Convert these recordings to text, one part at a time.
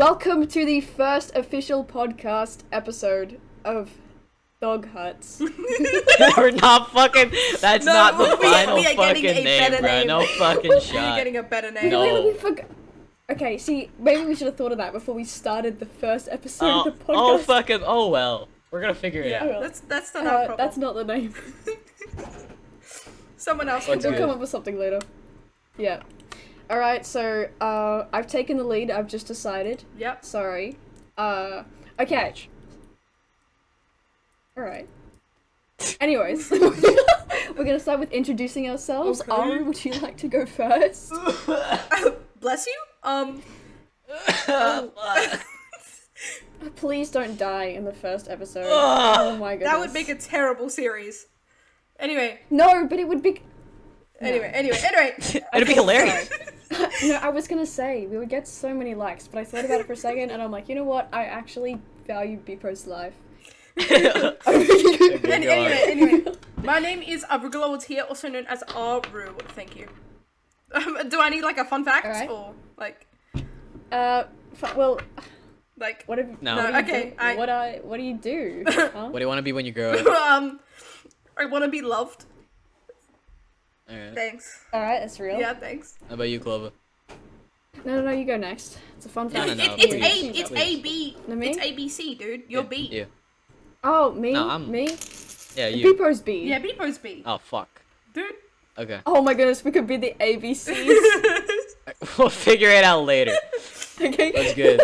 Welcome to the first official podcast episode of Dog Huts. We're not fucking. That's not the final we are fucking getting a name, better bro. name. No fucking We're shot. getting a better name. No. Okay, see, maybe we should have thought of that before we started the first episode of the podcast. Oh fucking. Oh well. We're gonna figure it Yeah, out. that's not our problem. That's not the name. Someone else What's can We'll do come it. up with something later. Yeah. Alright, so, I've taken the lead, I've just decided. Yep. Sorry. Okay. Alright. Anyways, we're gonna start with introducing ourselves. Okay. Aru, would you like to go first? Bless you. Please don't die in the first episode. Oh my goodness. That would make a terrible series. Anyway. No, but it would be... Anyway. It'd be hilarious. No, I was gonna say, we would get so many likes, but I thought about it for a second, and I'm like, you know what? I actually value Beepo's life. Anyway. My name is Arugula here, also known as Aru. Thank you. Do I need like a fun fact Alright. or like? Well, Like what have No. what do you Okay, do? What do you do? Huh? What do you want to be when you grow up? I want to be loved. Alright. Thanks. Alright, that's real. Yeah, thanks. How about you, Clova? No, you go next. It's a fun fact. No, It's please. A B. No, me? It's ABC, dude. You're B. You. Oh, me? No, I'm- Me? Yeah, you. Beepo's B. Yeah, Beepo's B. Oh fuck. Dude. Okay. Oh my goodness, we could be the ABCs. We'll figure it out later. Okay. What's good?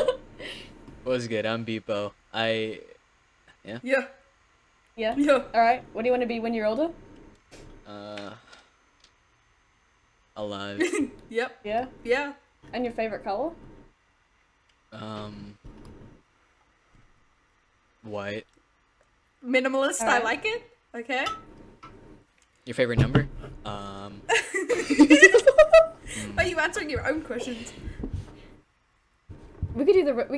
What's good? I'm Beepo. Yeah. Yeah? Yeah. Alright, what do you want to be when you're older? Alive. Yep. Yeah? Yeah. And your favorite color? White. Minimalist. I Alright. like it. Okay. Your favorite number? Are you answering your own questions? We could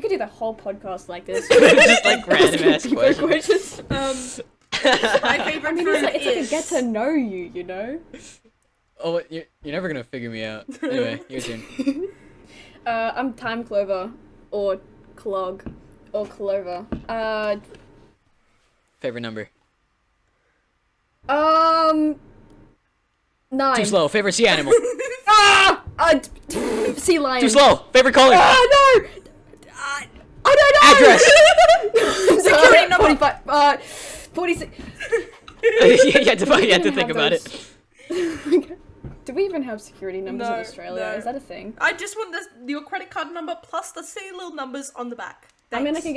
do the whole podcast like this. Just like random ass Beepo questions. My favorite I mean, fruit it's like a is. get to know you, you know? Oh, you're never gonna figure me out. Anyway, your turn. I'm Time Clover, or Clog, or Clover. Favorite number? 9. Too slow. Favorite sea animal? Sea lion. Too slow. Favorite color? Ah, no! I don't know! Address! Security number. 45, 46. You had to think have about those. it. Do we even have security numbers in No, Australia? no. Is that a thing? I just want your credit card number plus the silly little numbers on the back. I mean, I Thanks. can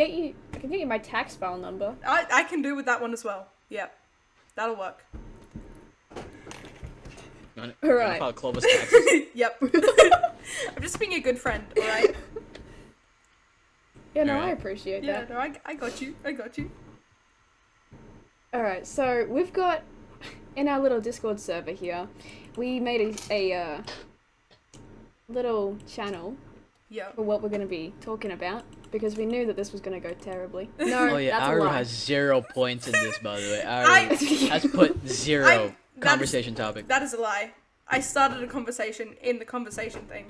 get you my tax file number. I can do with that one as well. Yep. That'll work. Alright. File Clovis taxes. Yep. I'm just being a good friend, alright? Yeah, no, I Alright. appreciate Yeah, that. no, I got you. I got you. Alright, so we've got, in our little Discord server here, we made a little channel Yeah. for what we're going to be talking about, because we knew that this was going to go terribly. No, Oh yeah, that's a Aru lie. has 0 points in this, by the way. Aru I- has put 0 that is- conversation topic. That is a lie. I started a conversation in the conversation thing.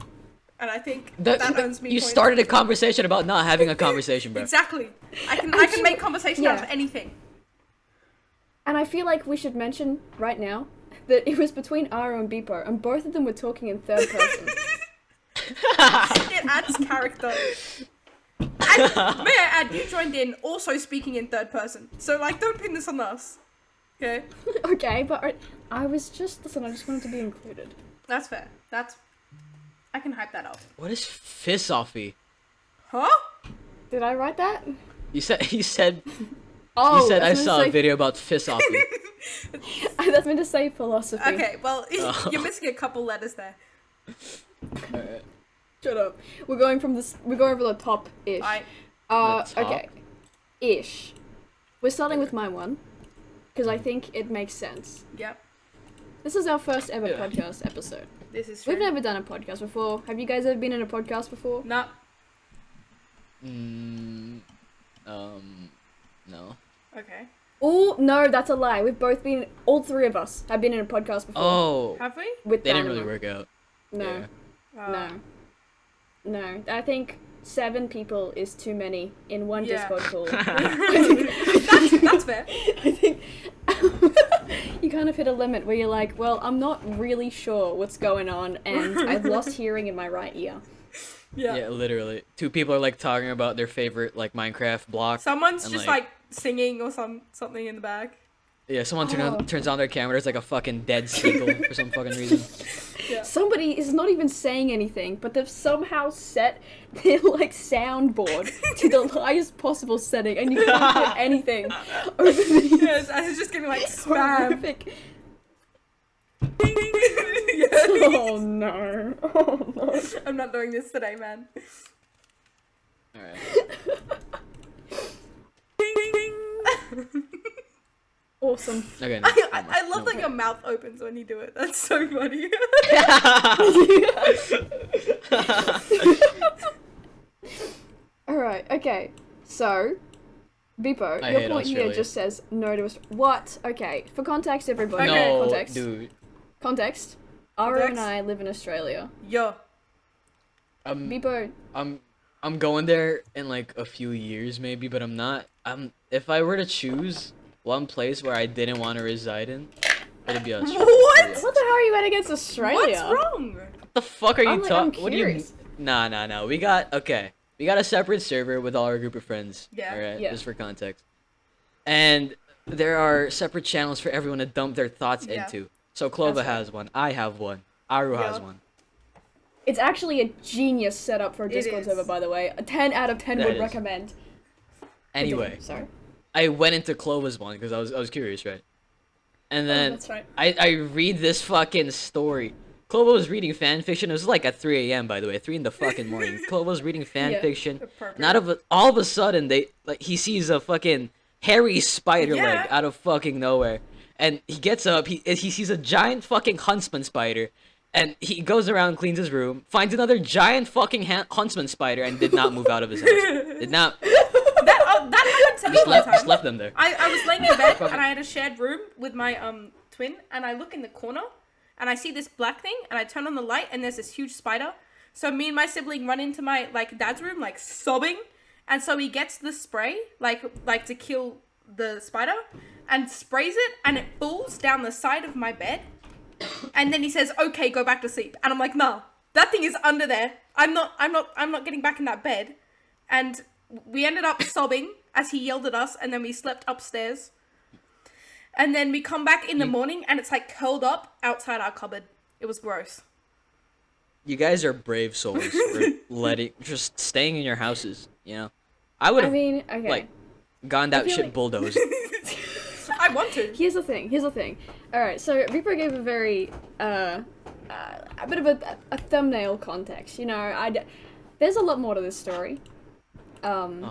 And I think That- that earns me you points. started a conversation about not having a conversation, bro. Exactly. I can make conversation out of yeah. anything. And I feel like we should mention right now that it was between Aru and Beepo, and both of them were talking in third person. It adds character. And may I add, you joined in also speaking in third person. So like, don't pin this on us. Okay? Okay, but I was just, listen, I just wanted to be included. That's fair. I can hype that up. What is philosophy? Huh? Did I write that? You said Oh, you said I that's meant saw to a say- video about philosophy. That's meant to say philosophy. Okay, well, Oh. you're missing a couple letters there. Alright. Shut up. We're going from this. We're going over the top-ish. I The top? Okay. Ish. We're starting with my one, because I think it makes sense. Yep. This is our first ever Yeah. podcast episode. This is true. We've never done a podcast before. Have you guys ever been in a podcast before? Nah. No. Okay. Oh, no, that's a lie. We've both been, all three of us have been in a podcast before. Oh, Have we? With they didn't Dynamo. really work out. No, Yeah. no. No, I think 7 people is too many in one Yeah. Discord call. That's fair. I think you kind of hit a limit where you're like, well, I'm not really sure what's going on, and I've lost hearing in my right ear. Yeah, literally. 2 people are like talking about their favorite like Minecraft block. Someone's and, just like singing or something in the back. Yeah, someone Oh. turns on their camera. It's like a fucking dead seagull for some fucking reason. Yeah. Somebody is not even saying anything, but they've somehow set their like soundboard to the highest possible setting, and you can't hear anything over the Yes, I was just getting like spam. horrific. Yeah. Oh no! Oh no! I'm not doing this today, man. All right. Awesome. Okay. No, I love that your mouth opens when you do it. That's so funny. Alright, okay. So, Beepo, I your hate point here Australia. just says no to what? Okay, for context, everybody. Okay. No, Context. dude. Context. Aru and Context. I live in Australia. Yo. Beepo, I'm going there in like a few years maybe, but I'm not. If I were to choose one place where I didn't want to reside in, it'd be Australia. What? what the hell are you at against Australia? What's wrong? What the fuck are you I'm talking? What do you? curious. Nah. We got a separate server with all our group of friends. Yeah. Alright, Yeah. just for context. And there are separate channels for everyone to dump their thoughts Yeah. into. So Clova That's right. has one. I have one. Aru has Yeah. one. It's actually a genius setup for a It Discord is. server, by the way. A 10 out of 10 That would is. recommend. Anyway, Sorry. I went into Clova's one because I was curious, right? And then that's right. I read this fucking story. Clova was reading fan fiction. It was like at 3 a.m. by the way, 3 in the fucking morning. Clova was reading fan Yeah. fiction. Appropriate. And all of a sudden he sees a fucking hairy spider Yeah. leg out of fucking nowhere. And he gets up, he sees a giant fucking Huntsman Spider, and he goes around, cleans his room, finds another giant fucking Huntsman Spider, and did not move out of his house. Did not. That happened to me one Just time. left them there. I was laying in bed and I had a shared room with my twin, and I look in the corner and I see this black thing, and I turn on the light and there's this huge spider. So me and my sibling run into my dad's room like sobbing, and so he gets the spray like to kill the spider and sprays it, and it falls down the side of my bed. And then he says, "Okay, go back to sleep." And I'm like, "Nah, that thing is under there. I'm not getting back in that bed." And we ended up sobbing as he yelled at us, and then we slept upstairs. And then we come back in the morning, and it's like curled up outside our cupboard. It was gross. You guys are brave souls for just staying in your houses, you know? I would I have, mean, okay. like, gone that feel shit like- bulldozed. I want to. Here's the thing. Alright, so Reaper gave a very, a bit of a thumbnail context. You know, there's a lot more to this story. And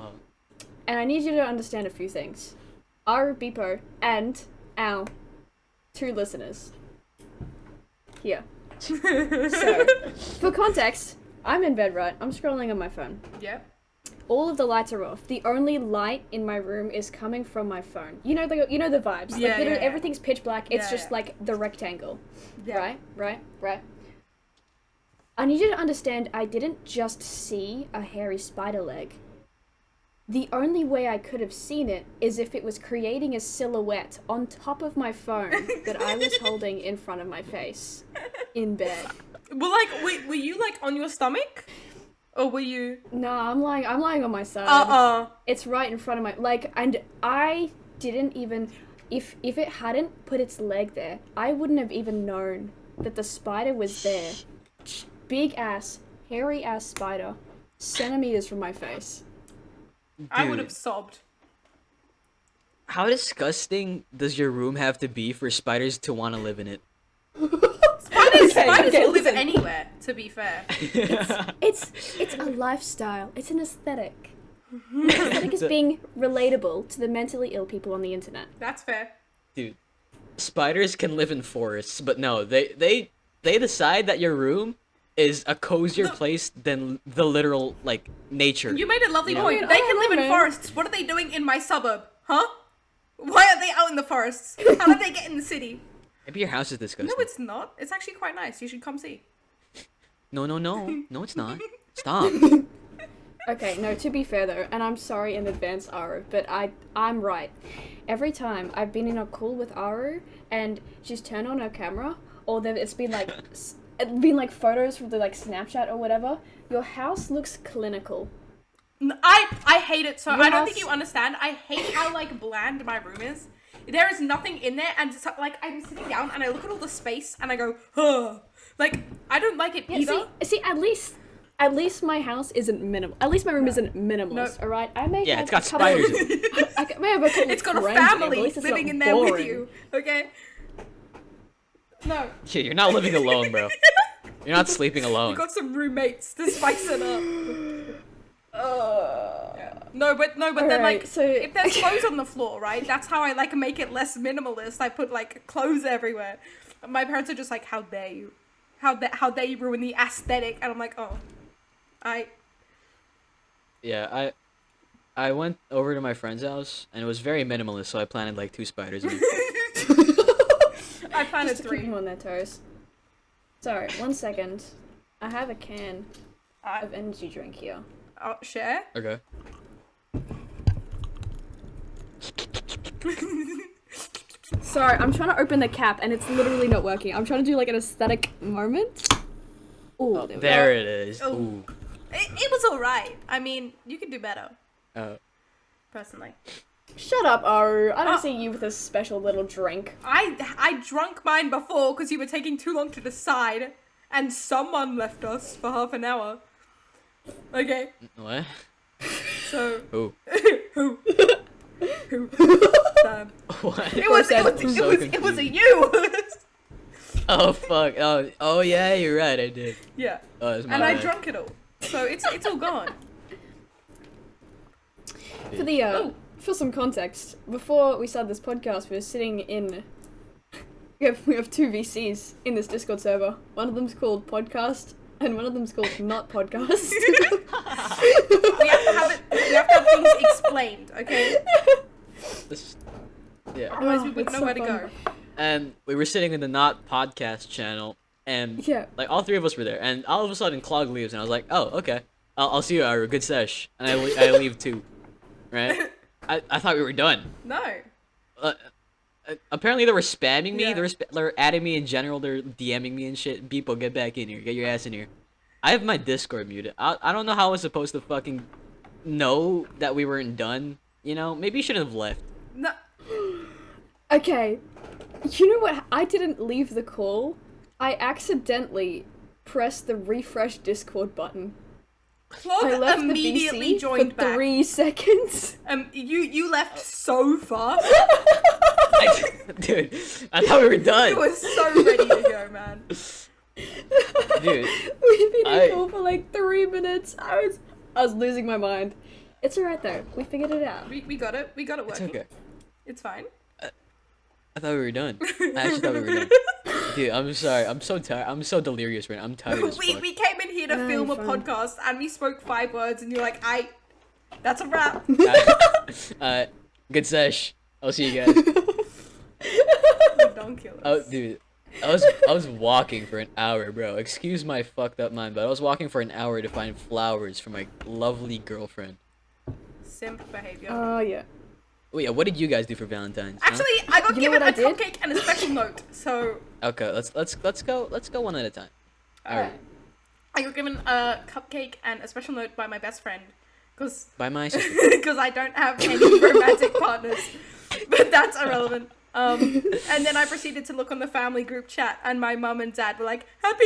I need you to understand a few things. Our Beepo and our 2 listeners. Here. So, for context, I'm in bed, right? I'm scrolling on my phone. Yep. All of the lights are off. The only light in my room is coming from my phone. You know the vibes. Like, Yeah, literally yeah. everything's pitch black. It's Yeah, just yeah. like the rectangle. Yeah. Right. I need you to understand, I didn't just see a hairy spider leg. The only way I could have seen it is if it was creating a silhouette on top of my phone that I was holding in front of my face in bed. Well, were you like on your stomach, or were you? No, I'm lying on my side. It's right in front of my and I didn't even if it hadn't put its leg there, I wouldn't have even known that the spider was there. Big ass, hairy ass spider, centimeters from my face. I would Dude. have sobbed. How disgusting does your room have to be for spiders to want to live in it? Spiders will live listen. anywhere. To be fair. It's a lifestyle. It's an aesthetic. Aesthetic is being relatable to the mentally ill people on the internet. That's fair. Dude, spiders can live in forests, but no, they decide that your room is a cozier place than the literal, like, nature. You made a lovely Yeah. point. I mean, They I can don't live know, in man. forests. What are they doing in my suburb? Huh? Why are they out in the forests? How did they get in the city? Maybe your house is disgusting. No, it's not. It's actually quite nice. You should come see. No, it's not. Stop. Okay, no, to be fair though, and I'm sorry in advance, Aru, but I'm right. Every time I've been in a call with Aru and she's turned on her camera, or then it's been like photos from the like Snapchat or whatever, your house looks clinical. I hate it so. Your I don't house- think you understand. I hate how like bland my room is. There is nothing in there, and so, like I'm sitting down and I look at all the space and I go, huh. Like I don't like it either. See, at least my house isn't minimal. At least my room isn't minimalist. All right, I may have it's got a couple spiders. I may have a couple. It's got a friends in it, but at family least it's living not in there with boring. you. Okay. No. Yeah, you're not living alone, bro. You're not sleeping alone. You got some roommates to spice it up. No, but then Alright, like so- if there's clothes on the floor, right? That's how I like make it less minimalist. I put like clothes everywhere. My parents are just like, how dare you? How dare you ruin the aesthetic? And I'm like, oh, Yeah, I went over to my friend's house and it was very minimalist, so I planted like 2 spiders. In I planted Just to keep 3. them on their toes. Sorry, 1 second. I have a can of energy drink here. Oh, share. Okay. Sorry, I'm trying to open the cap and it's literally not working. I'm trying to do like an aesthetic moment. Ooh, There it is. Oh. Ooh. It was alright. I mean, you could do better, personally. Shut up, Aru. I don't see you with a special little drink. I drunk mine before because you were taking too long to decide, and someone left us for half an hour. Okay, What? so Ooh. who? Damn. What? It was so it was a confused. you. Oh fuck. Oh yeah, you're right. I did. Yeah, Oh, it's my and I bad. drunk it all, so it's all gone. For the for some context, before we started this podcast, we were sitting in. We have 2 VCs in this Discord server. One of them's called Podcast, and one of them's called Not Podcast. We have to have it. We have to have things explained, okay? This- yeah. Otherwise, we Oh, wouldn't it's know so where to fun. go. And we were sitting in the Not Podcast channel, and Yeah. like all 3 of us were there, and all of a sudden Clog leaves, and I was like, oh okay, I'll see you, Aru. Good sesh. And I leave too, right? I thought we were done. No. Apparently they were spamming me. Yeah. They're adding me in general. They're DMing me and shit. Beepo, get back in here. Get your ass in here. I have my Discord muted. I don't know how I was supposed to fucking know that we weren't done. You know, maybe you shouldn't have left. No. Okay. You know what? I didn't leave the call. I accidentally pressed the refresh Discord button. I Clog left immediately the VC joined for back. 3 seconds. You left so fast. Dude, I thought we were You done. were so ready to go, man. Dude, We've been I- in call for like 3 minutes. I was losing my mind. It's alright though. We figured it out. We got it. We got it it's working. okay. It's fine. I thought we were done. I actually thought we were done. Dude, I'm sorry. I'm so tired. I'm so delirious right now. I'm tired as fuck. We came in here to No, film a you're fine. podcast and we spoke 5 words and you're like, that's a wrap. Good sesh. I'll see you guys. Ridonkulous. Oh, dude, I was walking for an hour, bro. Excuse my fucked up mind, but I was walking for an hour to find flowers for my lovely girlfriend. Simp behavior. Oh yeah. Oh yeah, what did you guys do for Valentine's? huh? Actually, I got You know given what a I did? cupcake and a special note. So Okay, let's go one at a time. All right. I got given a cupcake and a special note by my best friend because By my sister. I don't have any romantic partners. But that's irrelevant. And then I proceeded to look on the family group chat, and my mum and dad were like, "Happy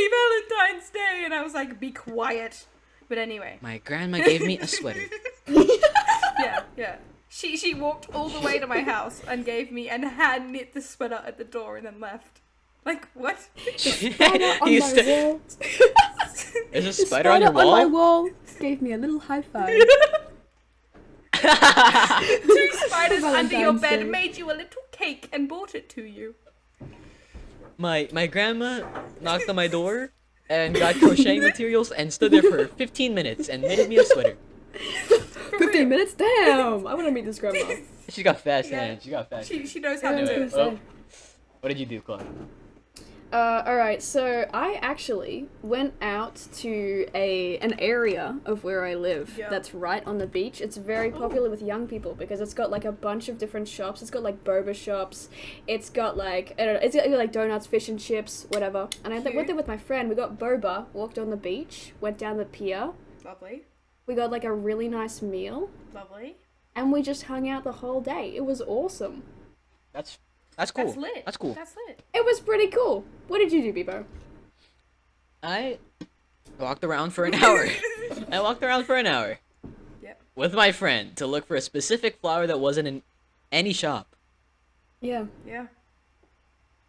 Valentine's Day," and I was like, "Be quiet." But anyway, My grandma gave me a sweater. yeah. She walked all the way to my house and gave me and hand knit the sweater at the door and then left. Like what? On You my sta- wall. There's a The spider on your on my wall? wall gave me a little high five. 2 spiders under your Valentine's bed Day. made you a little cake and brought it to you. My grandma knocked on my door and got crocheting materials and stood there for 15 minutes and knitted me a sweater. 15 minutes? Damn! I want to meet this grandma. She got fast Yeah. hands. She got fast hands. She knows how Yeah, I to was do gonna it. say. What did you do, Clark? Alright, so I actually went out to an area of where I live that's right on the beach. It's very popular with young people because it's got like a bunch of different shops. It's got like boba shops. It's got like, I don't know, it's got like donuts, fish and chips, whatever. And I went there with my friend. We got boba, walked on the beach, went down the pier. Lovely. We got like a really nice meal. Lovely. And we just hung out the whole day. It was awesome. That's cool. That's lit. That's cool. That's lit. It was pretty cool. What did you do, Beepo? I walked around for an hour. I walked around for an hour. Yeah. With my friend to look for a specific flower that wasn't in any shop. Yeah. Yeah.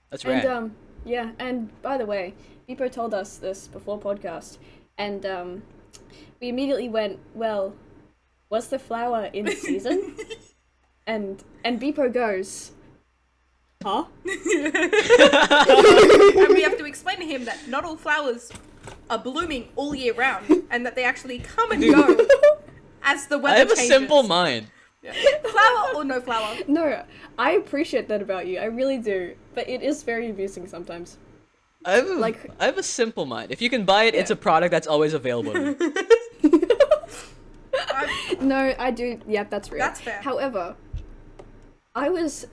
That's rad. And yeah, and by the way, Beepo told us this before podcast, and we immediately went, well, was the flower in season? and Beepo goes, huh? And we have to explain to him that not all flowers are blooming all year round, and that they actually come and go as the weather I have changes. a simple mind. Yeah. Flower or no flower? No, I appreciate that about you. I really do. But it is very amusing sometimes. I have a simple mind. If you can buy it, it's a product that's always available to me. No, I do. Yep, that's real. That's fair. However, I was,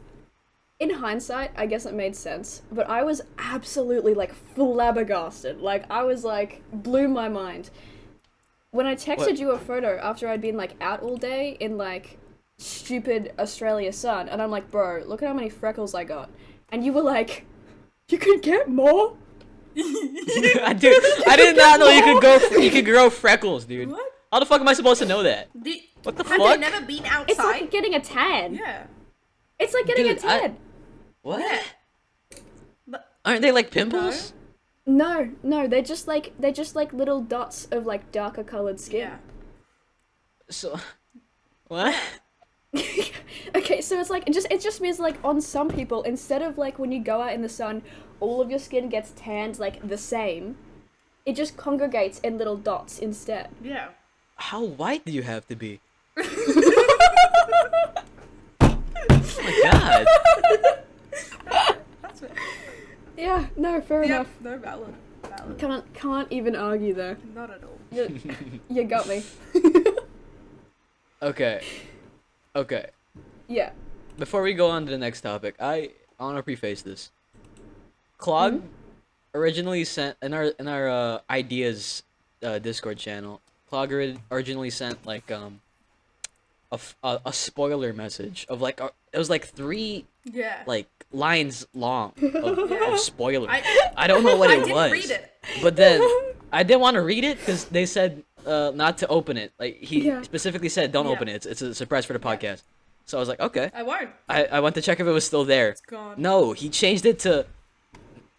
in hindsight, I guess it made sense, but I was absolutely, like, flabbergasted. Like, I was, like, blew my mind. When I texted you a photo after I'd been, like, out all day in, like, stupid Australia sun, and I'm like, bro, look at how many freckles I got. And you were like, you could get more? Dude, I did not know you could grow freckles, dude. What? How the fuck am I supposed to know that? What the Have fuck? you never been outside? It's like getting a tan. Yeah. It's like getting Dude, a tan. What? Yeah. But Aren't they like pimples? No, they're just like little dots of like darker colored skin. yeah. So, what? Okay, so it's like it just means like on some people, instead of like when you go out in the sun, all of your skin gets tanned like the same. It just congregates in little dots instead. Yeah. How white do you have to be? Oh my god. That's it. Yeah, no, fair enough. No, valid. Can't even argue there. Not at all. You got me. Okay. Yeah. Before we go on to the next topic, I want to preface this. Clog originally sent in our ideas Discord channel. Clog originally sent like a spoiler message of like it was like 3 Yeah. like lines long of spoilers. I I don't know what I it didn't was. read it. But then I didn't want to read it because they said not to open it. Like he Yeah. specifically said, don't Yeah. open it. It's a surprise for the podcast. So I was like, okay. I won't. I went to check if it was still there. It's gone. No, he changed it to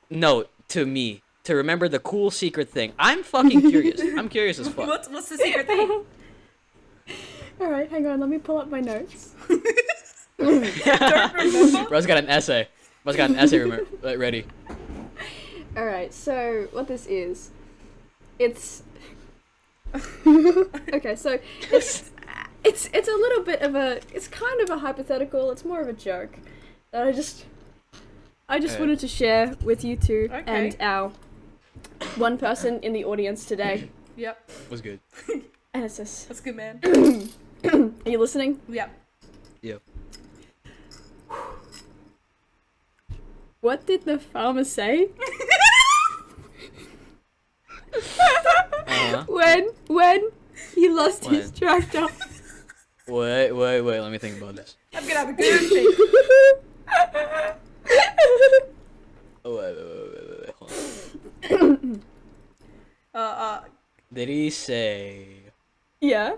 note to me to remember the cool secret thing. I'm fucking curious. I'm curious as fuck. What's the secret thing? All right, hang on. Let me pull up my notes. Don't remember. Bro's got an essay. Ready. All right, so what this is, it's okay. So it's a little bit of it's kind of a hypothetical. It's more of a joke that I just wanted to share with you two Okay. and our one person in the audience today. Yep. Was good. And it's this. That's good, man. Are you listening? Yep. Yeah. What did the farmer say when he lost his tractor? Wait. Let me think about this. I'm gonna have a good thing. Oh, wait. Hold on. Did he say? Yeah.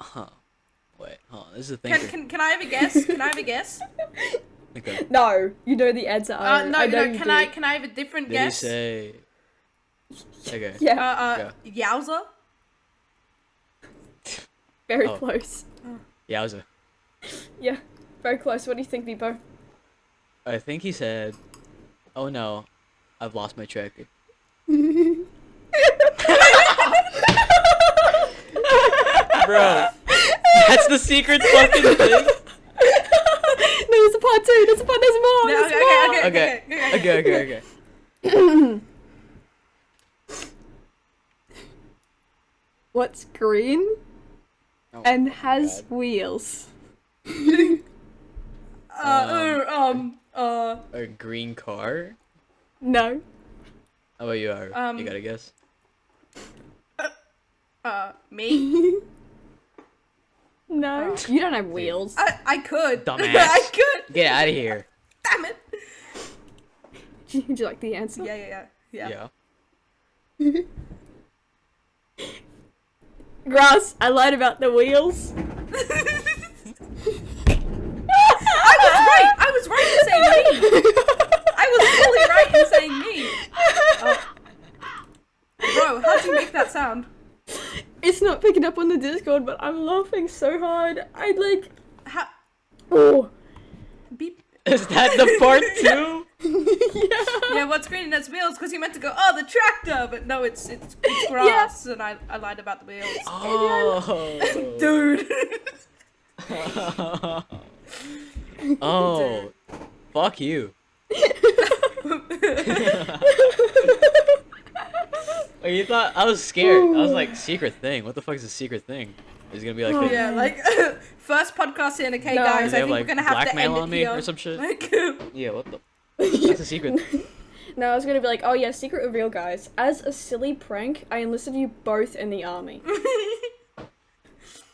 Huh. Wait. Hold on. This is a thinker. Can I have a guess? Can I have a guess? Okay. No, you know the answer. No. Can I have a different Did guess? he say? Okay. Yeah. Yowza. Very Oh. close. Yowza. Yeah, very close. What do you think, Beepo? I think he said, "Oh no, I've lost my tractor." Bro, that's the secret fucking thing. No, there's a part 2. There's more. No, There's okay, more. okay, Okay. What's green Oh, and has wheels? A green car? No. How about you, Ara? You got a guess? Me? No. You don't have wheels. I could. Dumbass. I could. Get out of here. Damn it. Would you like the answer? Yeah. Grass, I lied about the wheels. I was right in saying me. I was fully right in saying me. Bro, how'd you make that sound? It's not picking up on the Discord, but I'm laughing so hard. I like. How? Oh. Beep. Is that the part 2? Yeah, what's green and has wheels? Because he meant to go, oh, the tractor, but no, it's grass, and I lied about the wheels. Oh. Dude. Oh. Fuck you. Like, you thought I was scared. I was like, secret thing. What the fuck is a secret thing? Is it gonna be like Yeah, like first podcast in, okay, guys. I think we're gonna have to end blackmail it on me here. or some shit? Like, Yeah, what the? That's a secret. No, I was gonna be like, oh yeah, secret reveal, guys. As a silly prank, I enlisted you both in the army.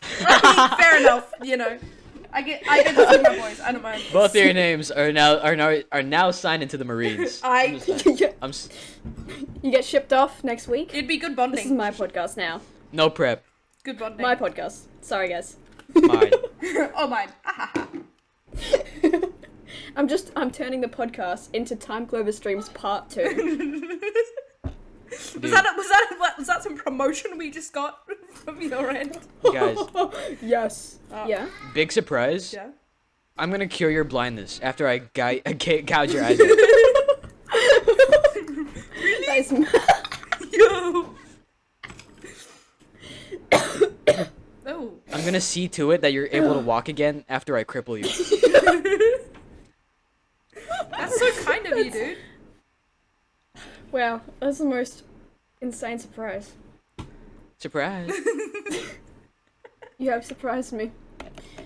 fair enough. You know, I get to see my voice. I don't mind. Both of your names are now signed into the Marines. I'm just saying. You get shipped off next week. It'd be good This bonding. is my podcast now. No prep. Good bonding. My podcast. Sorry, guys. Mine. Oh, mine. I'm turning the podcast into Time Clover Streams Part 2. Was that some promotion we just got from your end? Guys, Yes. Yeah. big surprise. Yeah. I'm gonna cure your blindness after I gouge your eyes out. That is Yo. Oh. I'm gonna see to it that you're able to walk again after I cripple you. That's so kind of you, dude. Wow, that's the most insane surprise. Surprise. You have surprised me.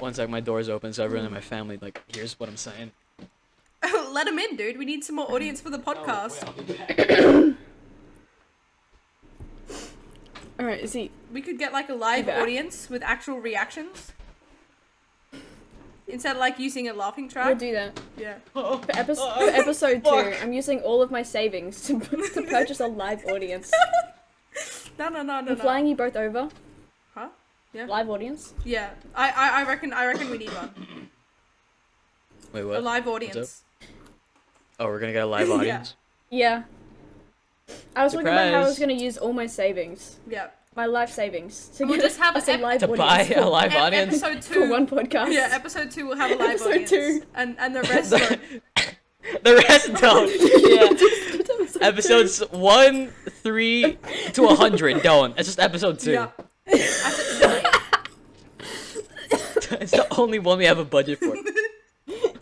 One sec, my door's open, so everyone in my family here's what I'm saying. Let him in, dude. We need some more audience for the podcast. Alright, is he... We could get like a live back. audience with actual reactions. Instead of like using a laughing track. We'll do that. Yeah. For episode 2, I'm using all of my savings to purchase a live audience. No. I'm flying you both over. Huh? Yeah. Live audience. Yeah. I reckon we need one. Wait, what? A live audience. Oh, we're gonna get a live audience? Yeah. I was looking at how I was Surprise. gonna use all my savings. Yeah. My life savings. To We'll get just have us a live To audience buy a live audience? Episode 2. for one podcast. Yeah, episode 2 will have a live Episode audience. 2. And the rest are... The rest don't. Yeah. Episodes 1, 3 to 100 don't. It's just episode 2. Yeah. It's the only one we have a budget for.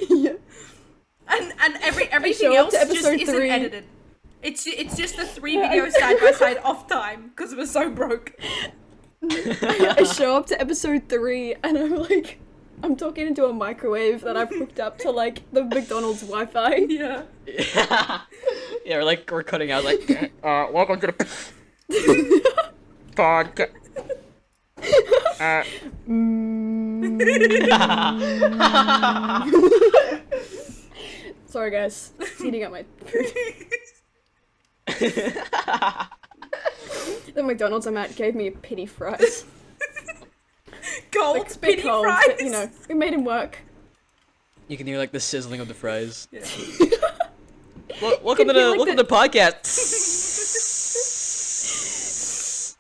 Yeah. And everything show up else to just episode isn't 3. edited. It's just the 3 videos side by side off time because we're so broke. I show up to episode 3 and I'm talking into a microwave that I've hooked up to like the McDonald's Wi-Fi. Yeah. Yeah, we're cutting out welcome to the podcast. Sorry guys, just eating up my food. The McDonald's I'm at gave me pity fries. Cold Like, pity cold, fries. but, you know, we made him work. You can hear the sizzling of the fries. Yeah. Welcome to hear, the like, welcome to the podcast.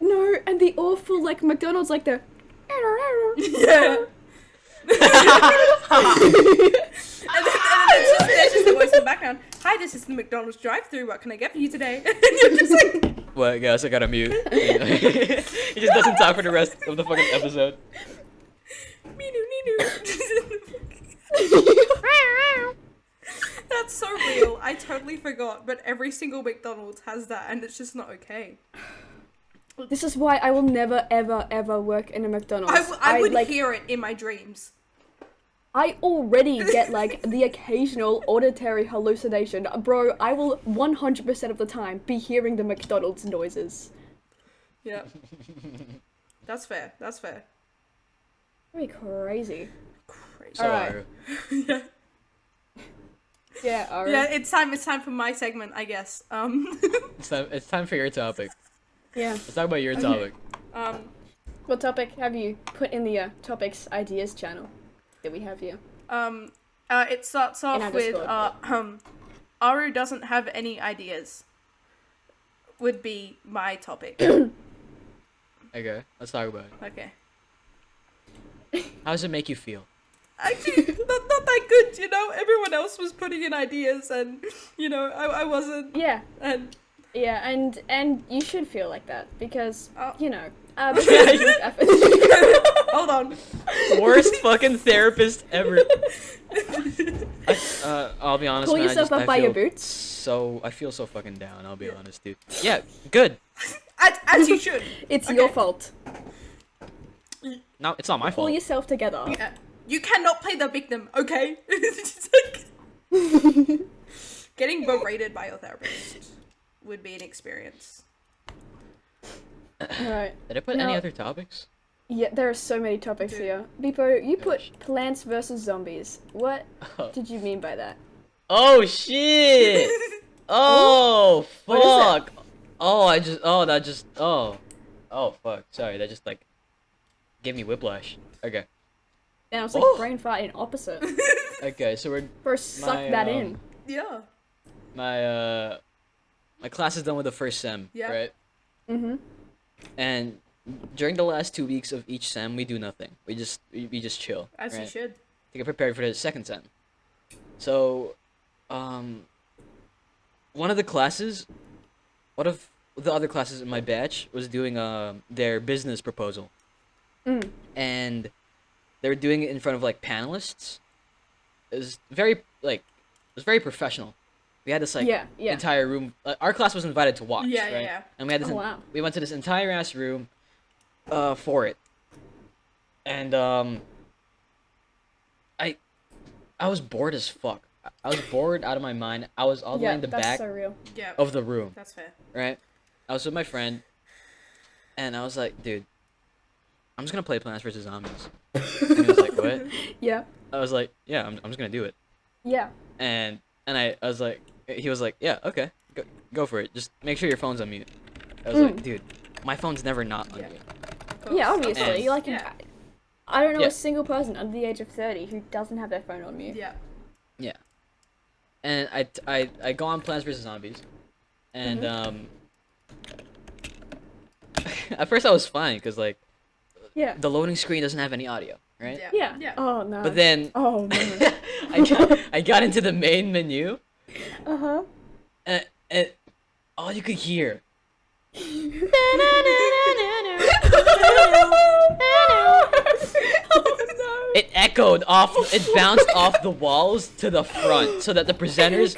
No, and the awful McDonald's the. Yeah. And then there's just the voice in the background. Hi, this is the McDonald's drive-thru. What can I get for you today? And you're just like, Well, guys, I gotta mute. He just doesn't talk for the rest of the fucking episode. Meenu. That's so real. I totally forgot, but every single McDonald's has that, and it's just not okay. This is why I will never, ever, ever work in a McDonald's. I would hear it in my dreams. I already get, like, the occasional auditory hallucination. Bro, I will 100% of the time be hearing the McDonald's noises. Yeah. That's fair. That's fair. Very crazy. Crazy. So, Alright. Yeah. Yeah, alright. Yeah, it's time for my segment, I guess. it's time for your topic. Yeah. Let's talk about your topic. What topic have you put in the topics ideas channel that we have here? It starts In our off with Discord. Aru doesn't have any ideas. Would be my topic. Okay, let's talk about it. Okay. How does it make you feel? Actually, not that good, you know? Everyone else was putting in ideas and, you know, I wasn't. Yeah. And Yeah, and you should feel like that because, you know, hold on. Worst fucking therapist ever. I'll be honest, Pull man. yourself up by your boots. I feel so fucking down. I'll be honest, dude. Yeah, good. As you should. It's Okay. your fault. No, it's not my Pull fault. yourself together. Yeah. You cannot play the victim, okay? It's like getting berated by your therapist would be an experience. Alright. Did I put any Now- other topics? Yeah, there are so many topics Dude. here. Beepo, you put Gosh. Plants vs. Zombies. What Oh. did you mean by that? Oh shit! Oh What is that? fuck! Oh fuck! Sorry, that just like gave me whiplash. Okay, And I was like, Oh. brain fart in opposite. okay. So Bro, suck that in. Yeah. my class is done with the first sem, Yeah. right? Mm-hmm. And during the last 2 weeks of each sem, we do nothing. We just chill. As you right? should. To get prepared for the second sem. So, one of the other classes in my batch was doing their business proposal, and they were doing it in front of like panelists. It was very professional. We had this like Yeah, yeah. entire room. Our class was invited to watch. Yeah, right? yeah, yeah. And we had this. Oh, wow. We went to this entire ass room, for it, and I was bored as fuck. I was bored out of my mind. I was all the way Yeah, in the that's back so real. Yeah. of the room, That's fair. right? I was with my friend, and I was like, dude, I'm just gonna play Plants vs. Zombies. And he was like, what? Yeah. I was like, yeah, I'm just gonna do it. Yeah. And I was like, he was like, yeah, okay, go for it. Just make sure your phone's on mute. I was like, dude, my phone's never not on Yeah. mute. Yeah, obviously. And- You're like, Yeah. I don't know Yeah. a single person under the age of 30 who doesn't have their phone on mute. Yeah. Yeah. And I go on Plants vs. Zombies, and at first I was fine because like Yeah. the loading screen doesn't have any audio, right? Yeah. Yeah. Yeah. Oh, no. But then Oh, no. I got into the main menu, Uh-huh. and all you could hear. It echoed off. It bounced off the walls to the front, so that the presenters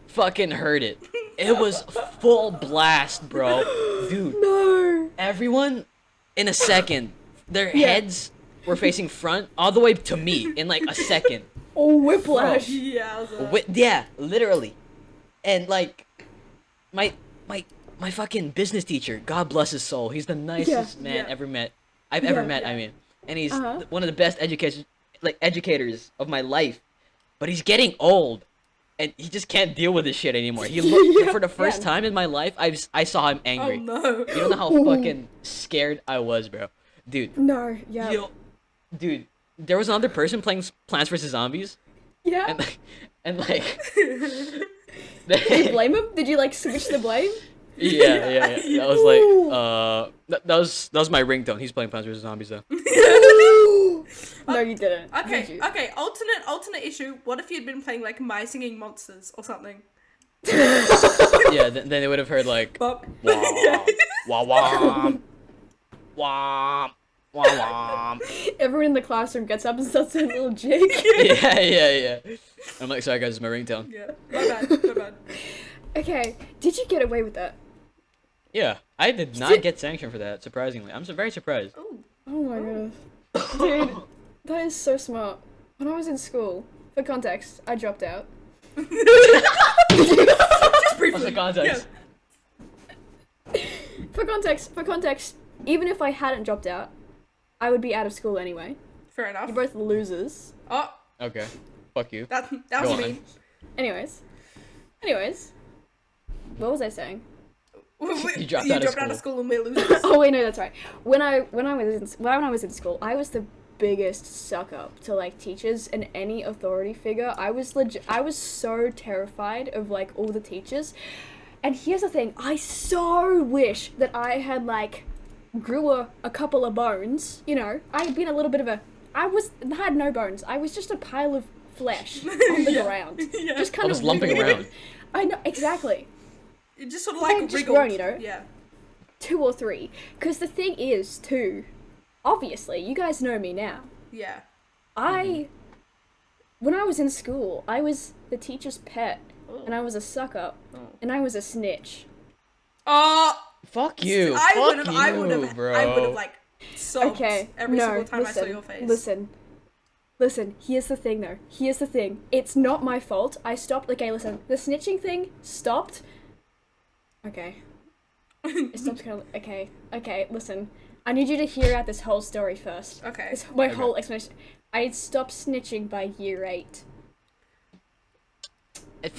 fucking heard it. It was full blast, bro. Dude, No. everyone in a second, their Yeah. heads were facing front all the way to me in like a second. Oh, whiplash. Yeah. I was Yeah, literally. And like my fucking business teacher, God bless his soul. He's the nicest man Yeah. ever met. I've ever Yeah. met, I mean. And he's Uh-huh. one of the best educators of my life. But he's getting old. And he just can't deal with this shit anymore. He looked for the first Yeah. time in my life, I saw him angry. Oh no. You don't know how fucking scared I was, bro. Dude. No. Yeah. Dude, there was another person playing Plants vs. Zombies. Yeah. And like Did you blame him? Did you, like, switch the blame? Yeah. That was like, that was my ringtone. He's playing Plants vs. Zombies though. No, you didn't. Okay. Did you? Okay. Alternate issue. What if you'd been playing like My Singing Monsters or something? Yeah, then they would have heard like But wah wah wah wah wah wah. Everyone in the classroom gets up and starts doing a little jig. Yeah. I'm like, sorry guys, it's my ringtone. Yeah, my bad. Okay, did you get away with that? Yeah, I did not get sanctioned for that, surprisingly. I'm very surprised. Ooh. Oh my goodness. Dude, that is so smart. When I was in school, for context, I dropped out. Just briefly. What's the context? For context, even if I hadn't dropped out, I would be out of school anyway. Fair enough. You're both losers. Oh, Okay. Fuck you. that Go was on. mean. Anyways. What was I saying? You dropped out of school and we're losers. Oh wait, no, that's right. When I was in school, I was the biggest suck up to like teachers and any authority figure. I was so terrified of like all the teachers. And here's the thing, I so wish that I had like grew a couple of bones, you know. I had been a little bit of I had no bones. I was just a pile of flesh on the ground. Yeah. Just kind I was of lumping wriggling. around. I know, exactly. It just sort of Like, like just wriggled. grown, you know? Yeah. 2 or 3. Because the thing is, too, obviously, you guys know me now. Yeah. When I was in school, I was the teacher's pet, and I was a suck-up, and I was a snitch. Fuck you. I would have bro. like sobbed Okay, every no, single time listen, I saw your face. Listen, here's the thing, though. Here's the thing. It's not my fault. I stopped, okay, listen, the snitching thing stopped. Okay. It stopped kind of, okay, listen. I need you to hear out this whole story first. Okay. My whole explanation. I had stopped snitching by year 8.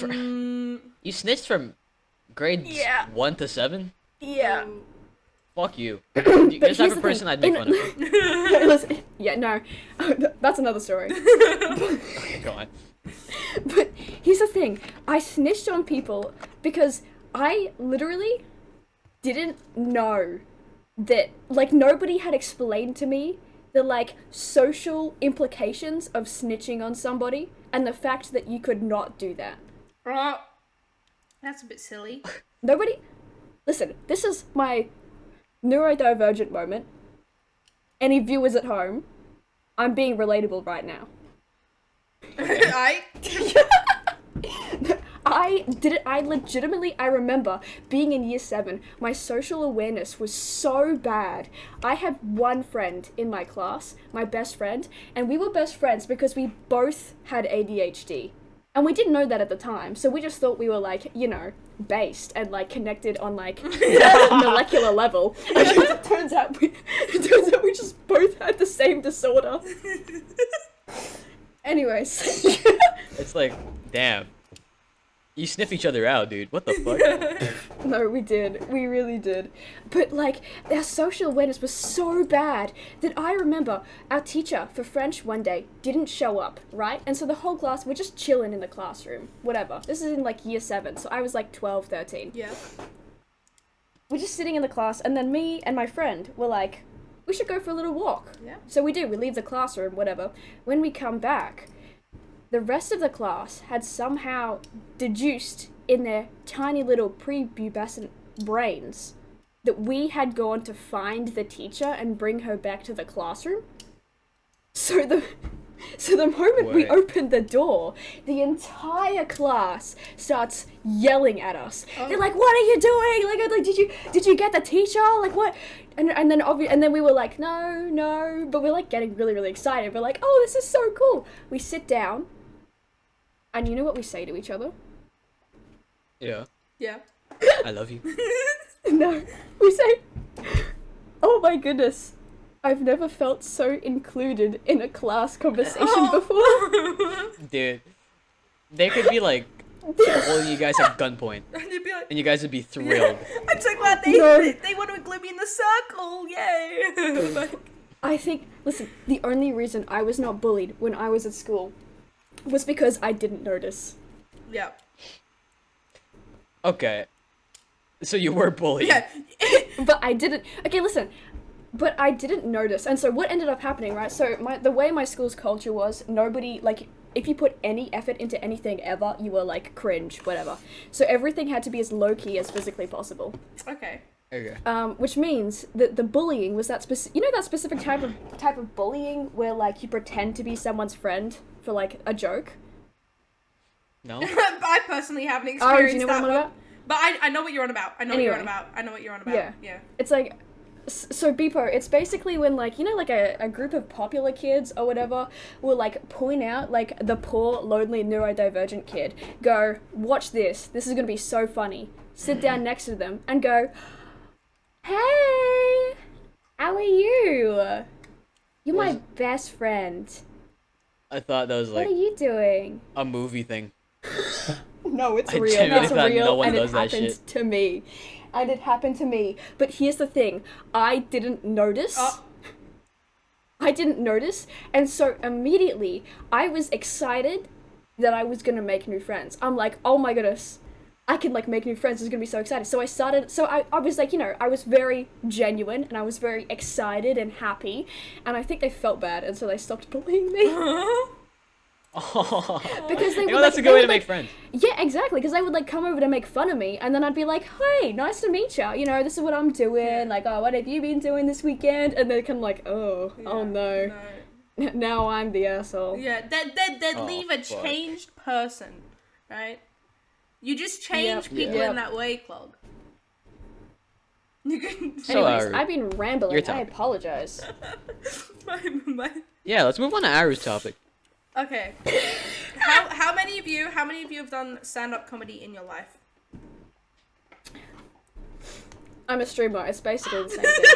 You snitched from grades Yeah. 1 to 7? Yeah. Fuck you. You're the type here's of the person thing, I'd make fun of. Listen, yeah, no. That's another story. Okay, go on. But here's the thing. I snitched on people because I literally didn't know that, like, nobody had explained to me the, like, social implications of snitching on somebody and the fact that you could not do that. That's a bit silly. Nobody... Listen, this is my neurodivergent moment. Any viewers at home, I'm being relatable right now. I remember being in year 7, my social awareness was so bad. I had one friend in my class, my best friend, and we were best friends because we both had ADHD. And we didn't know that at the time, so we just thought we were, like, you know, based and, like, connected on, like, molecular level. And it turns out we just both had the same disorder. Anyways. It's like, damn. You sniff each other out, dude. What the fuck? No, we did. We really did. But, like, our social awareness was so bad that I remember our teacher for French one day didn't show up, right? And so the whole class, we're just chilling in the classroom. Whatever. This is in, like, year 7, so I was, like, 12, 13. Yeah. We're just sitting in the class, and then me and my friend were like, we should go for a little walk. Yeah. So we do. We leave the classroom, whatever. When we come back, the rest of the class had somehow deduced in their tiny little prepubescent brains that we had gone to find the teacher and bring her back to the classroom. So the moment we Wait. opened the door, the entire class starts yelling at us. They're like, "What are you doing? Like, did you get the teacher? Like, what?" And then we were like, "No," but we're like getting really, really excited. We're like, "Oh, this is so cool." We sit down, and you know what we say to each other? Yeah. Yeah. I love you. No, we say, "Oh my goodness, I've never felt so included in a class conversation before." Dude. They could be like holding you guys at gunpoint. And you'd be like, And you guys would be thrilled. I'm so glad they want to include me in the circle. Yay. I think, listen, the only reason I was not bullied when I was at school was because I didn't notice. Yeah. Okay. So you were bullied. Yeah. But I didn't, okay, listen, but I didn't notice. And so what ended up happening, right? So the way my school's culture was, nobody, like, if you put any effort into anything ever, you were like cringe, whatever. So everything had to be as low-key as physically possible. Okay. Okay. Which means that the bullying was that that specific type of bullying where like you pretend to be someone's friend for like a joke. No. I personally haven't Oh, do experienced you know that what I'm on one. about? But I know what you're on about. I know what you're on about. I know what you're on about. Yeah. It's like, so Beepo, it's basically when like, like a group of popular kids or whatever will like point out like the poor, lonely, neurodivergent kid, go, watch this is gonna be so funny. Sit down next to them and go, hey, how are you? You're my best friend. I thought that was like What are you doing? a movie thing. No, it's I real. genuinely It's thought real, no one and it does that happened shit. to me. And it happened to me. But here's the thing: I didn't notice. And so immediately I was excited that I was gonna make new friends. I'm like, oh my goodness, I can like make new friends. It's gonna be so exciting. So I started. So I was like, I was very genuine and I was very excited and happy. And I think they felt bad, and so they stopped bullying me. Oh. Because they would, that's like, a good they way would, to make like- friends. Yeah, exactly. Because they would like come over to make fun of me, and then I'd be like, "Hey, nice to meet you. This is what I'm doing. Like, oh, what have you been doing this weekend?" And they're kind of like, "Oh, oh no, now I'm the asshole." Yeah, they'd Oh, leave a fuck. changed person, right? You just change people Yep. in that way, Clog. You can. So, Anyways, I've been rambling. your I topic. apologize. Yeah, let's move on to Aru's topic. Okay. How many of you have done stand-up comedy in your life? I'm a streamer. It's basically the same thing.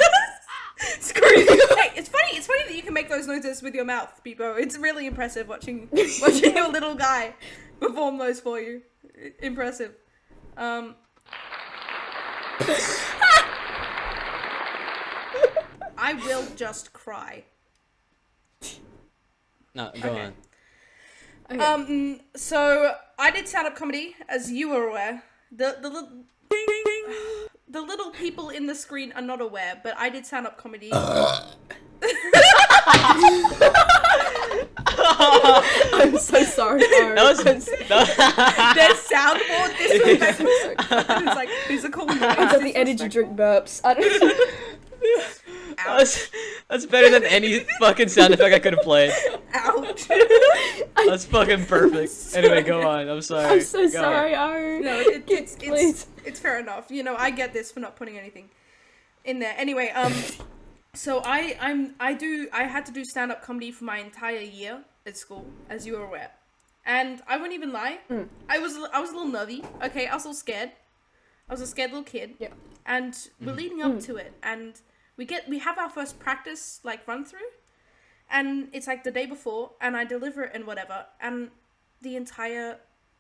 Screw you. Hey, it's funny that you can make those noises with your mouth, Beepo. It's really impressive watching your little guy perform those for you. Impressive. I will just cry. No, go Okay. on. Okay. So I did stand-up comedy, as you are aware. The little people in the screen are not aware, but I did stand-up comedy. I'm so sorry. That was Their soundboard this week is like physical noise. I got the energy drink burps. I don't. that's better than any fucking sound effect I could have played. Ouch. That's fucking perfect. Anyway, go on. I'm sorry. I'm so Go sorry, Aru. No, Please. it's fair enough. I get this for not putting anything in there. Anyway, so I had to do stand-up comedy for my entire year at school, as you are aware. And I won't even lie. I was a little nervy. Okay, I was a little scared. I was a scared little kid. Yeah. And we're leading up to it, and we have our first practice like run through, and it's like the day before, and I deliver it and whatever, and the entire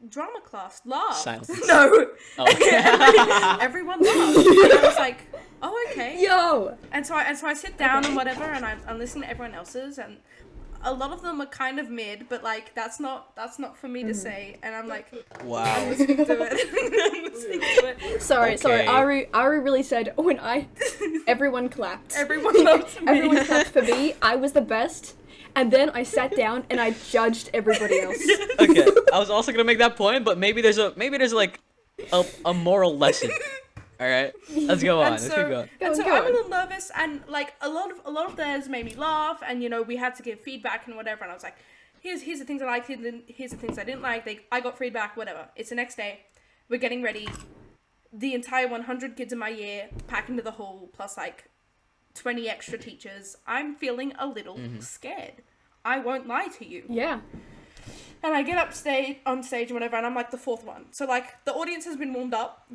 drama class laughed. Silence. No. Oh. Everyone laughed. And I was like, oh, okay. Yo. And so I sit down and whatever, and I'm listening to everyone else's, and a lot of them are kind of mid, but like that's not for me to say, and I'm like, Wow. listening to it. I'm listening to it. Sorry. Okay. Ari really said when everyone clapped. Everyone loves me. Everyone clapped for me. I was the best. And then I sat down and I judged everybody else. Okay, I was also gonna make that point, but maybe there's like a moral lesson. All right, let's go on. And Let's keep going. And so Go I'm a on. little nervous, and like a lot of theirs made me laugh, and we had to give feedback and whatever, and I was like, here's the things I liked, here's the things I didn't like. I got feedback, whatever. It's the next day, we're getting ready. The entire 100 kids in my year pack into the hall, plus like 20 extra teachers. I'm feeling a little scared. I won't lie to you. Yeah. And I get on stage and whatever, and I'm like the fourth one. So like the audience has been warmed up,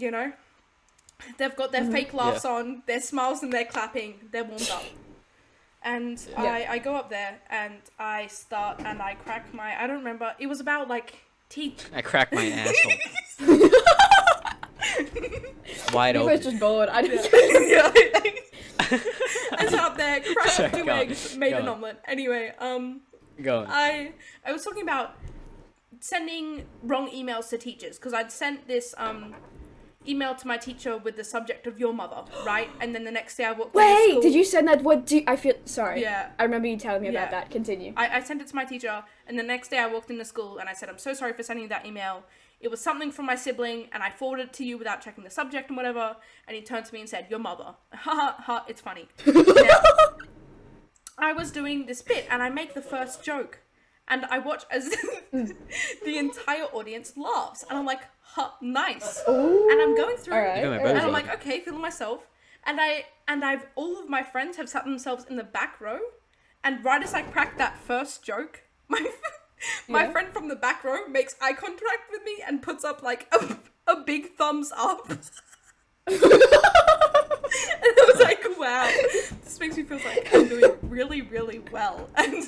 They've got their fake laughs on, their smiles and their clapping, they're warmed up. And I go up there and I start and I crack I don't remember, it was about like teeth. I cracked my asshole. Wide I was open. just bored. I didn't. I sat up there, cracked Sorry, 2 go on, eggs, made go an on. omelet. Anyway, Go on. I was talking about sending wrong emails to teachers, because I'd sent this email to my teacher with the subject of your mother, right? And then the next day I walked into Wait, school. did you send that? I feel sorry. Yeah. I remember you telling me about Yeah. that. Continue. I sent it to my teacher, and the next day I walked into school and I said, I'm so sorry for sending you that email. it was something from my sibling, and I forwarded it to you without checking the subject and whatever, and he turned to me and said, your mother. Ha ha ha, it's funny. Now, I was doing this bit, and I make the first joke, and I watch as the entire audience laughs, and I'm like, huh, nice. Ooh. And I'm going through, Alright, and I'm like, okay, feeling myself, and I've all of my friends have sat themselves in the back row, and right as I crack that first joke, my friend from the back row makes eye contact with me and puts up like a big thumbs up. And I was like, wow, this makes me feel like I'm doing really, really well. And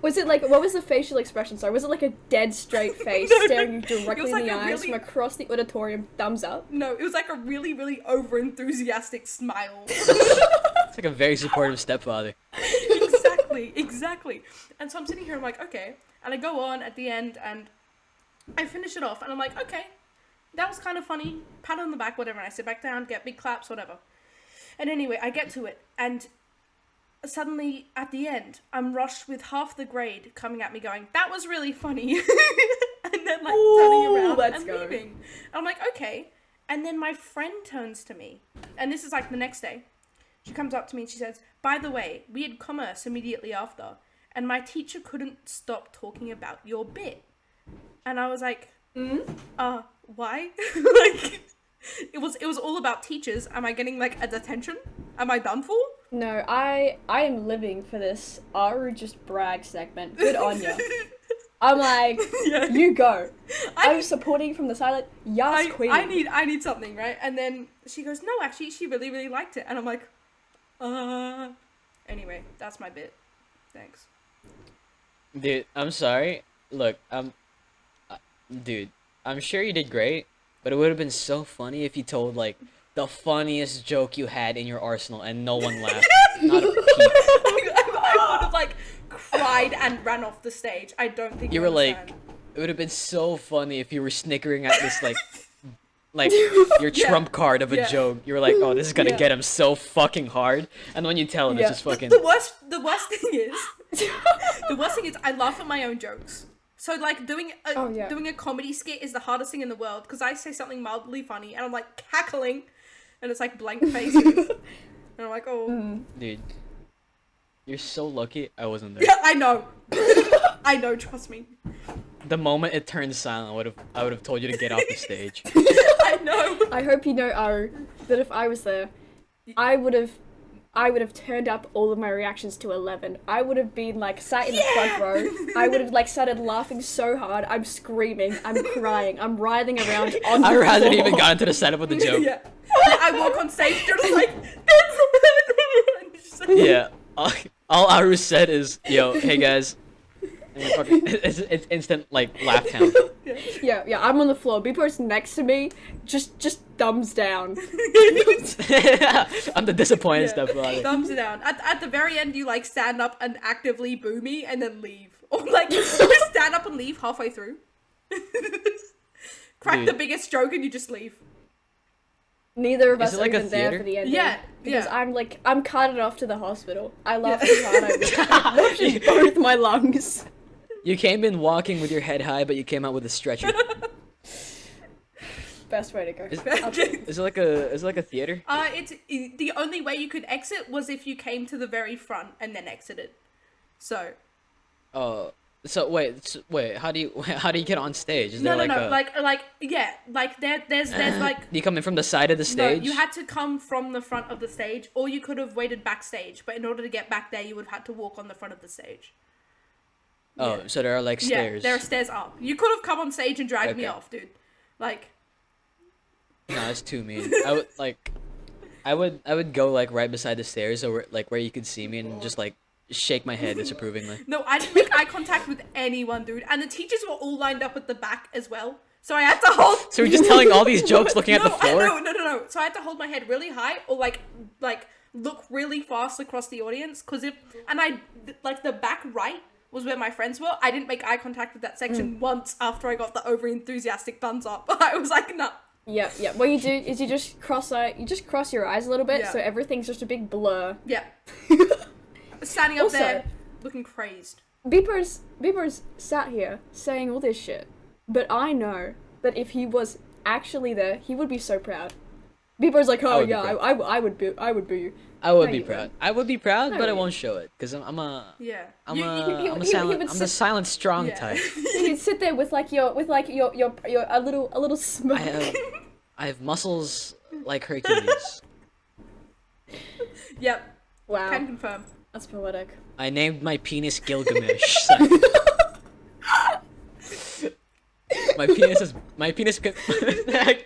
Was it like, what was the facial expression? Sorry, was it like a dead straight face staring you directly in the eyes from across the auditorium, thumbs up? No, it was like a really, really over-enthusiastic smile. It's like a very supportive stepfather. Exactly. And so I'm sitting here, I'm like, okay. And I go on at the end, and I finish it off, and I'm like, okay, that was kind of funny. Pat on the back, whatever. And I sit back down, get big claps, whatever. And anyway, I get to it, and suddenly, at the end, I'm rushed with half the grade coming at me going, that was really funny. And then, like, turning around and leaving. And I'm like, okay. And then my friend turns to me, and this is, like, the next day. She comes up to me and she says, by the way, we had commerce immediately after, and my teacher couldn't stop talking about your bit. And I was like, why? Like, it was all about teachers. Am I getting, like, a detention? Am I done for? No, I am living for this Aru just brag segment. Good on you. I'm like, you go. I'm supporting from the silent, yes, queen. I need something, right? And then she goes, no, actually, she really, really liked it. And I'm like, anyway, that's my bit. Thanks. Dude, I'm sorry. Look, dude, I'm sure you did great, but it would have been so funny if you told, like, the funniest joke you had in your arsenal and no one laughed. Not a peep. I would have, like, cried and ran off the stage. I don't think You were like, it would have been so funny if you were snickering at this, like your trump card of a joke. You were like, oh, this is gonna get him so fucking hard. And when you tell him, it's just fucking... The worst thing is, I laugh at my own jokes. So, like, doing a comedy skit is the hardest thing in the world, because I say something mildly funny, and I'm, like, cackling, and it's, like, blank faces. And I'm like, oh. Dude, you're so lucky I wasn't there. Yeah, I know. I know, trust me. The moment it turned silent, I would have told you to get off the stage. I know. I hope you know, Aru, that if I was there, I would have turned up all of my reactions to 11. I would have been, like, sat in the front row. I would have, like, started laughing so hard. I'm screaming. I'm crying. I'm writhing around on the floor. I hasn't even gotten to the setup of the joke. Yeah. I walk on stage just like... Yeah. All Aru said is, yo, hey guys. And it's instant, like, laugh count. Yeah, I'm on the floor. Beepo's next to me, just thumbs down. I'm the disappointed stepfather. Thumbs down. At the very end, you, like, stand up and actively boo me and then leave. Or, like, you just stand up and leave halfway through. Crack the biggest joke and you just leave. Neither of us it like are a even there theater? for the ending. Yeah, Because I'm carted off to the hospital. I laughed so hard I was in both my lungs. You came in walking with your head high, but you came out with a stretcher. Best way to go. Is it like a theater? It's the only way you could exit was if you came to the very front and then exited. So. Oh. So wait, how do you get on stage? Is there no, like there's like. Do you come in from the side of the stage? No, you had to come from the front of the stage, or you could have waited backstage. But in order to get back there, you would have had to walk on the front of the stage. Oh, so there are like stairs. Yeah, there are stairs up. You could have come on stage and dragged me off, dude. Like. No, that's too mean. I would go like right beside the stairs, or like where you could see me, and just like shake my head disapprovingly. No, I didn't make eye contact with anyone, dude. And the teachers were all lined up at the back as well. So I had to hold... So we're just telling all these jokes looking at the floor? No. So I had to hold my head really high, or like look really fast across the audience. Like the back right was where my friends were. I didn't make eye contact with that section once after I got the over-enthusiastic thumbs up. I was like, nah. Yeah. What you do is you just cross your eyes a little bit, so everything's just a big blur. Yeah. Standing up also, there, looking crazed. Beepo's sat here saying all this shit, but I know that if he was actually there, he would be so proud. Beepo's like, oh would be yeah, proud. I would boo you. I would No, be you proud. wouldn't. I would be proud, No, but I you won't show it because I'm Yeah. I'm You- a I'm a he silent would I'm the sit- silent strong Yeah. type. You'd sit there with like your a little smoke. I have muscles like Hercules. Yep. Wow, Can confirm. that's poetic. I named my penis Gilgamesh. My penis can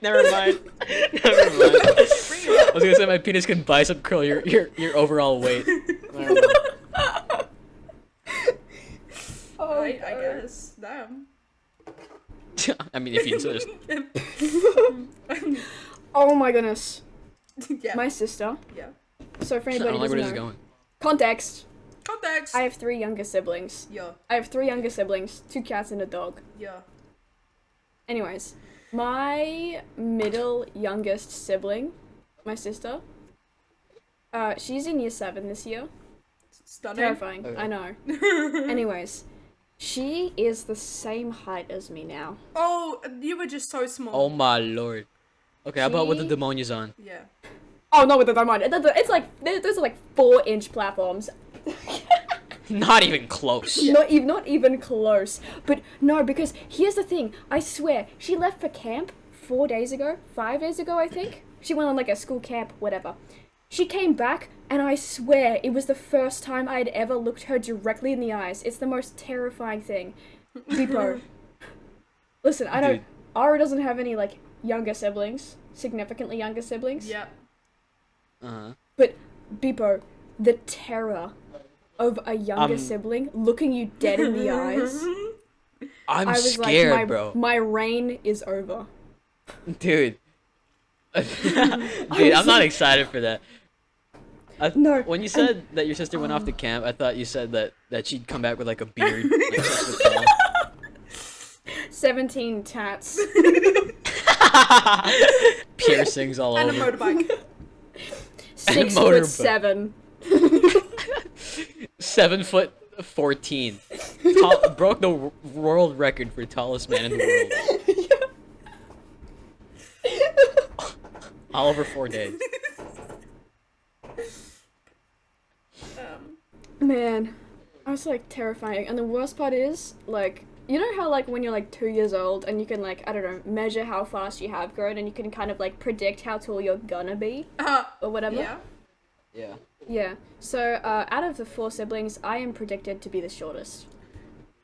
never mind. Never mind. Bring it I was gonna say my penis can bicep curl your overall weight. Never mind. Oh, I guess. Damn. I mean, if you insist. oh my goodness, Yeah. my sister. Yeah. So for I anybody don't who like where doesn't this is know, going. context. Context. I have 3 younger siblings. Yeah. I have 3 younger siblings, 2 cats and a dog. Yeah. Anyways, my middle youngest sibling, my sister, she's in year 7 this year. Stunning. Terrifying, Okay. I know. Anyways, she is the same height as me now. Oh, you were just so small. Oh my lord. Okay, how about with the She- demonia's on? Yeah. Oh no, with the mind. It's like those are like 4-inch platforms. Not even close. Not even close. But no, because here's the thing. I swear, she left for camp 5 days ago, I think. She went on like a school camp, whatever. She came back, and I swear it was the first time I had ever looked her directly in the eyes. It's the most terrifying thing. Beepo. Listen, I know Dude. Ara doesn't have any like younger siblings, significantly younger siblings. Yep. Uh-huh. But Beepo, the terror of a younger sibling looking you dead in the eyes. I'm I was scared, like, bro. my reign is over. Dude. Dude, I'm not excited for that. No, When you said that your sister went off to camp, I thought you said that she'd come back with like a beard, like 6 foot tall. 17 tats. Piercings all And a over. motorbike. 6 motorbike. foot 7. 7'14". Broke the world record for tallest man in the world. All over 4 days. Man, I was like terrifying. And the worst part is, like, you know how like when you're like 2 years old and you can like, I don't know, measure how fast you have grown and you can kind of like predict how tall you're gonna be or whatever? Yeah. Yeah. Yeah. So out of the 4 siblings, I am predicted to be the shortest.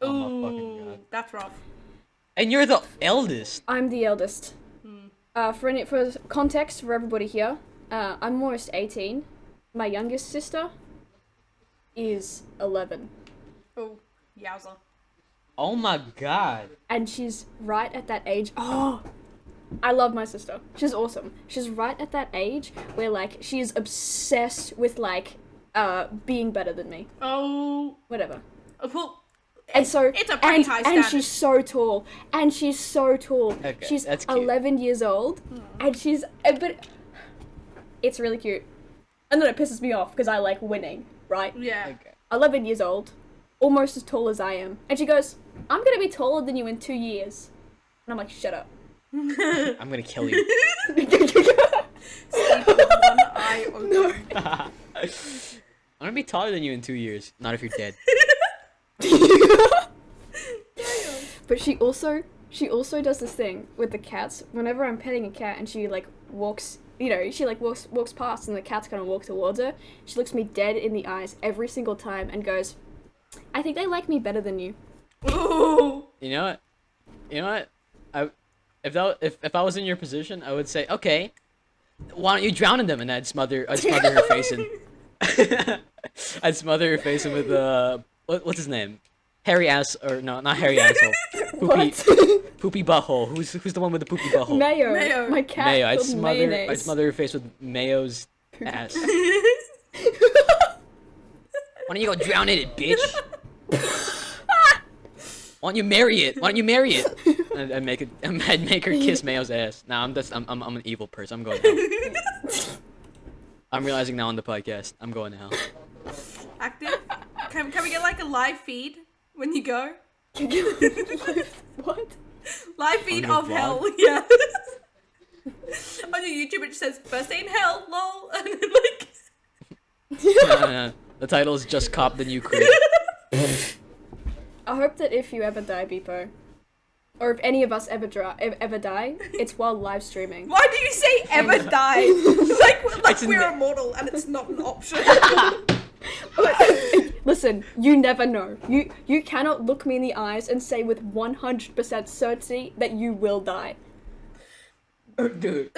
Oh my fucking Ooh, God. that's rough. And you're the eldest. I'm the eldest. For context for everybody here, I'm almost 18. My youngest sister is 11. Oh, yowza. Oh my god. And she's right at that age. Oh, I love my sister. She's awesome. She's right at that age where like she is obsessed with like being better than me. Oh, Whatever. well, And so it's a pretty high and standard. she's so tall. And she's so tall. Okay, she's that's cute. 11 years old. And she's but it's really cute. And then it pisses me off because I like winning, right? yeah. Okay. 11 years old, almost as tall as I am. And she goes, I'm going to be taller than you in 2 years. And I'm like, shut up. I'm gonna kill you. Sleep with one eye open. I'm gonna be taller than you in 2 years. Not if you're dead. But she also does this thing with the cats. Whenever I'm petting a cat and she like walks, you know, she like walks past and the cat's gonna walk towards her, she looks me dead in the eyes every single time and goes, I think they like me better than you. Ooh. You know what? You know what? If I was in your position, I would say, okay, why don't you drown in them? And I'd smother her face in. I'd smother her face in with what's his name? Hairy ass or no, not hairy asshole. Poopy butthole. Who's the one with the poopy butthole? Mayo. Mayo. My cat Mayo. I'd called mayonnaise. smother her face with Mayo's ass. Why don't you go drown in it, bitch? Why don't you marry it? I'd make her kiss Mayo's ass. Nah, I'm an evil person. I'm going hell. I'm realizing now on the podcast. I'm going to hell. Active? Can we get like a live feed when you go? What? Live feed On your of hell. vlog? Yeah. On your YouTube, it says first day in hell, lol, and then like. Yeah. The title is Just Cop the New Creed. I hope that if you ever die, Beepo, or if any of us ever die, it's while live streaming. Why do you say ever die? like we're immortal and it's not an option. Listen, you never know. You cannot look me in the eyes and say with 100% certainty that you will die. Dude,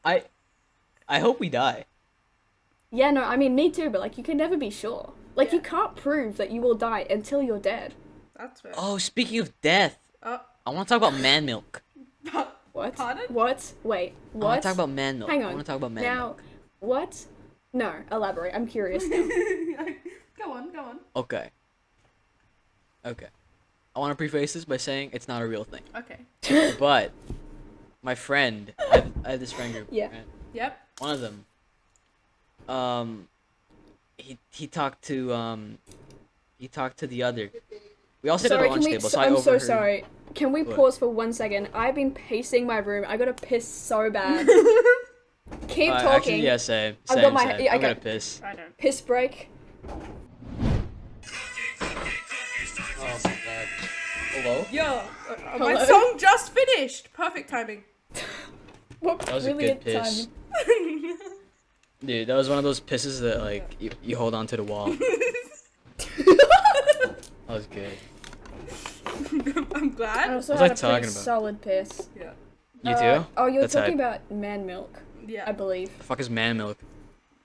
I hope we die. Yeah, no, I mean, me too, but, like, you can never be sure. Like, Yeah. you can't prove that you will die until you're dead. That's fair. Oh, speaking of death, I want to talk about man milk. What? Pardon? What? Wait, I want what? to talk about man milk. Hang I on. want to talk about man Now, milk. what? No, elaborate. I'm curious now. Go on. Okay. I want to preface this by saying it's not a real thing. Okay. But my friend, I have this friend group. Yeah. Right? Yep. One of them. He talked to the other. We all sit at Sorry, the can lunch we? table, so I I'm so overheard. sorry. Can we What? pause for 1 second? I've been pacing my room. I gotta piss so bad. Keep talking. Actually, yeah, same. I've Same, got my- same. yeah, I I'm gonna got- piss. I don't. Piss break. Oh my god. Hello? Yo, Hello? my song just finished. Perfect timing. What That was a brilliant good piss. timing. Dude, that was one of those pisses that like you hold onto the wall. That was good. I'm I glad. also What was had I a talking pretty about? solid piss. Yeah. You too? Oh, you were That's talking hype. about man milk, Yeah. I believe. The fuck is man milk?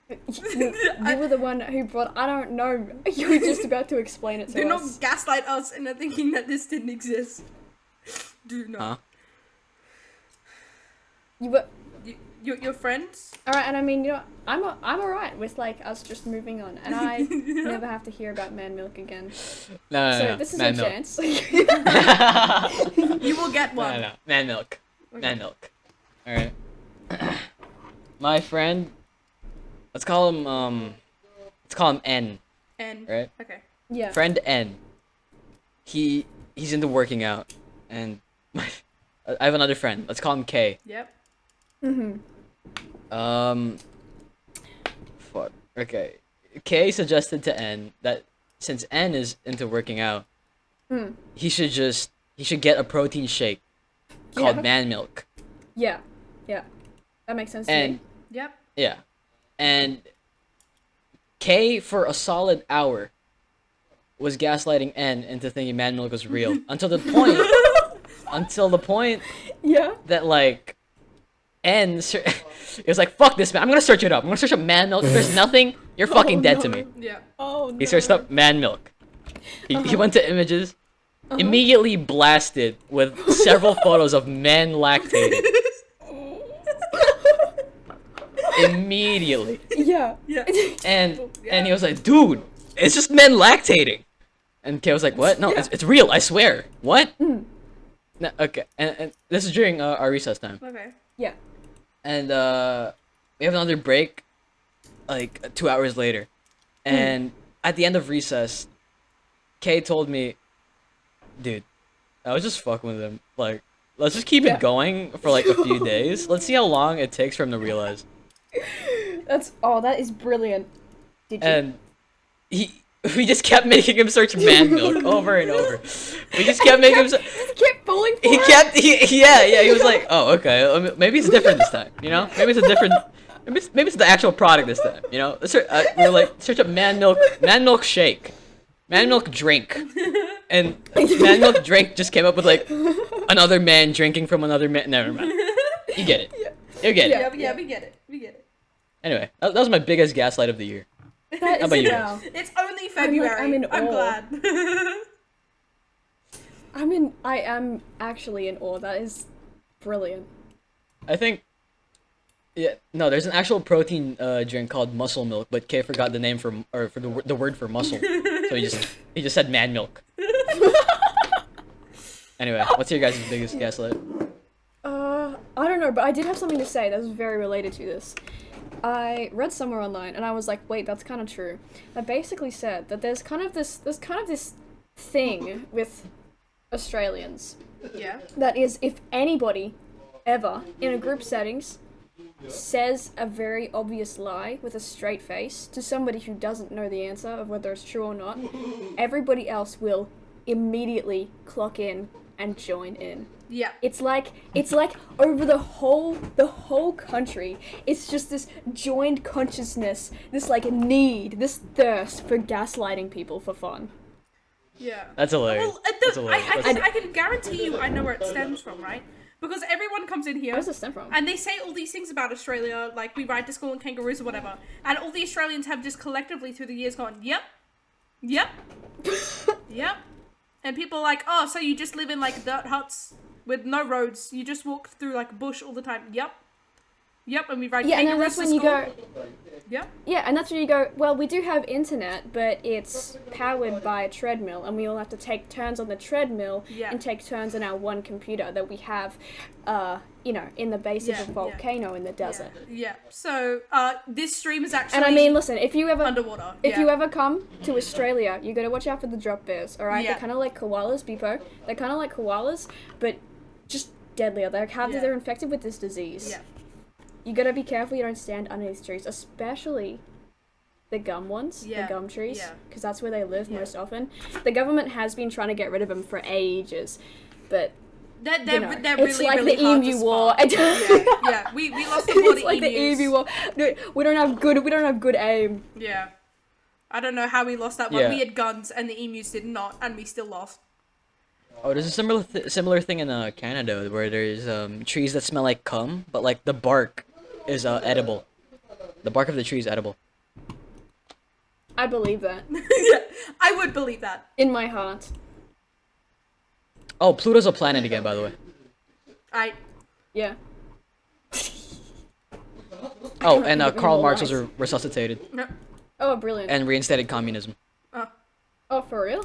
You were the one who brought. I don't know. You were just about to explain it to Do not us. gaslight us into thinking that this didn't exist. Do not. Huh? You were. Your friends? All right, and I mean, you know, I'm alright with like us just moving on, and I never have to hear about man milk again. No, no, So no. this is man your milk. chance. You will get No, one. no. Man milk. Okay. Man milk. Alright. My friend, let's call him N, And right? okay. Yeah. Friend N. He's into working out, and I have another friend. Let's call him K. Yep. Fuck. Okay. K suggested to N that since N is into working out, he should get a protein shake called Yeah. man milk. Yeah. Yeah. That makes sense to And me. Yep. yeah. And K for a solid hour was gaslighting N into thinking man milk was real until the point Yeah. that like N it was like, fuck this man, I'm gonna search it up. I'm gonna search up man milk. If there's nothing, you're fucking dead to me. Yeah. Oh no. He searched up man milk. He went to images, immediately blasted with several photos of men lactating. Immediately. Yeah. Yeah. And he was like, dude, it's just men lactating. And Kay was like, what? No, it's real, I swear. What? No, okay. And this is during our recess time. Okay. Yeah. And we have another break, like 2 hours later. And at the end of recess, Kay told me, dude, I was just fucking with him. Like, let's just keep it going for like a few days. Let's see how long it takes for him to realize. That is brilliant. Did you? And we just kept making him search man milk over and over. We just kept making him. He kept falling for He it. kept. He was like, oh, okay, maybe it's different this time. You know, maybe it's a different. Maybe it's the actual product this time. You know, we were like, search up man milk shake, man milk drink, and man milk drink just came up with like another man drinking from another man. Never mind. You get it. You get it. Yeah, we get it. We get it. Anyway, that was my biggest gaslight of the year. That How is about you? wow. It's only February. I'm in I'm awe. glad. I am actually in awe. That is brilliant. I think. Yeah, no, there's an actual protein drink called muscle milk, but Kay forgot the name for the word for muscle, so he just said man milk. Anyway, what's your guys' biggest gaslight? I don't know, but I did have something to say that was very related to this. I read somewhere online, and I was like, wait, that's kind of true. That basically said that there's kind of this thing with Australians. Yeah. That is, if anybody ever in a group settings says a very obvious lie with a straight face to somebody who doesn't know the answer of whether it's true or not, everybody else will immediately clock in and join in. Yeah. It's like over the whole country, it's just this joined consciousness, this like need, this thirst for gaslighting people for fun. Yeah. That's hilarious. Well, That's hilarious. I can guarantee you I know where it stems from, right? Because everyone comes in here Where does this stem from? and they say all these things about Australia, like we ride to school in kangaroos or whatever, and all the Australians have just collectively through the years gone, yep, yep, yep. And people are like, oh, so you just live in like dirt huts with no roads, you just walk through like bush all the time, yep. Yep, and we ride Yeah, and kangaroos then that's to when you school. go. Yep. Yeah, and that's when you go, well, we do have internet, but it's powered by a treadmill, and we all have to take turns on the treadmill Yeah. and take turns on our one computer that we have, in the base Yeah, of a yeah. volcano in the desert. Yeah. So, this stream is actually And I mean, listen, if you ever underwater. If you ever come to Australia, you gotta watch out for the drop bears, alright? Yeah. They're kind of like koalas, Beepo. They're kind of like koalas, but just deadlier. Yeah. They're infected with this disease. Yeah. You gotta be careful you don't stand underneath trees, especially the gum ones, Yeah. the gum trees, Yeah. because that's where they live Yeah. most often. The government has been trying to get rid of them for ages, but They're it's really, like really the hard Emu to War. spot. Yeah. We lost the war It's to like the emus. Emu War. No, we don't have good aim. Yeah. I don't know how we lost that one. Yeah. We had guns and the emus did not, and we still lost. Oh, there's a similar thing in Canada where there's trees that smell like cum, but like the bark is edible. The bark of the tree is edible. I believe that. Yeah, I would believe that. In my heart. Oh, Pluto's a planet again, by the way. Yeah. Oh, and Give me Karl more Marx was lies. resuscitated No. Oh, brilliant. and reinstated communism. Oh, for real?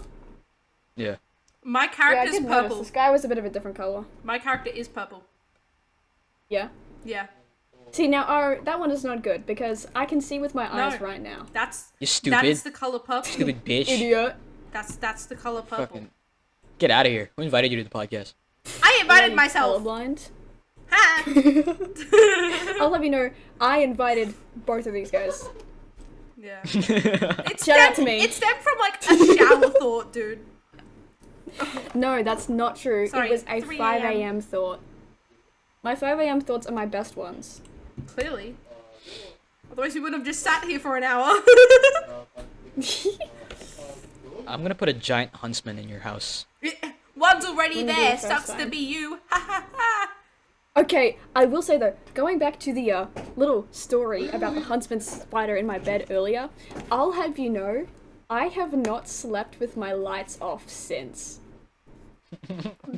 Yeah. My Yeah, I character's did notice. purple. The sky was a bit of a different color. My character is purple. Yeah. Yeah. See, now, that one is not good, because I can see with my eyes right now. That's You That stupid. is the color purple. Stupid bitch. Idiot. That's the color purple. Fucking get out of here. Who invited you to the podcast? I invited You myself. Colorblind. Ha! I'll let you know, I invited both of these guys. Yeah. Shout out to me. It stemmed from like a shower thought, dude. No, that's not true. Sorry, It was a 3 5 a.m. a.m. thought. My 5 a.m. thoughts are my best ones. Clearly. Otherwise we would have just sat here for an hour. I'm gonna put a giant huntsman in your house. One's already Wouldn't be there. the first Sucks to time. be you. Ha ha ha. Okay, I will say though, going back to the little story about the Huntsman Spider in my bed earlier, I'll have you know, I have not slept with my lights off since.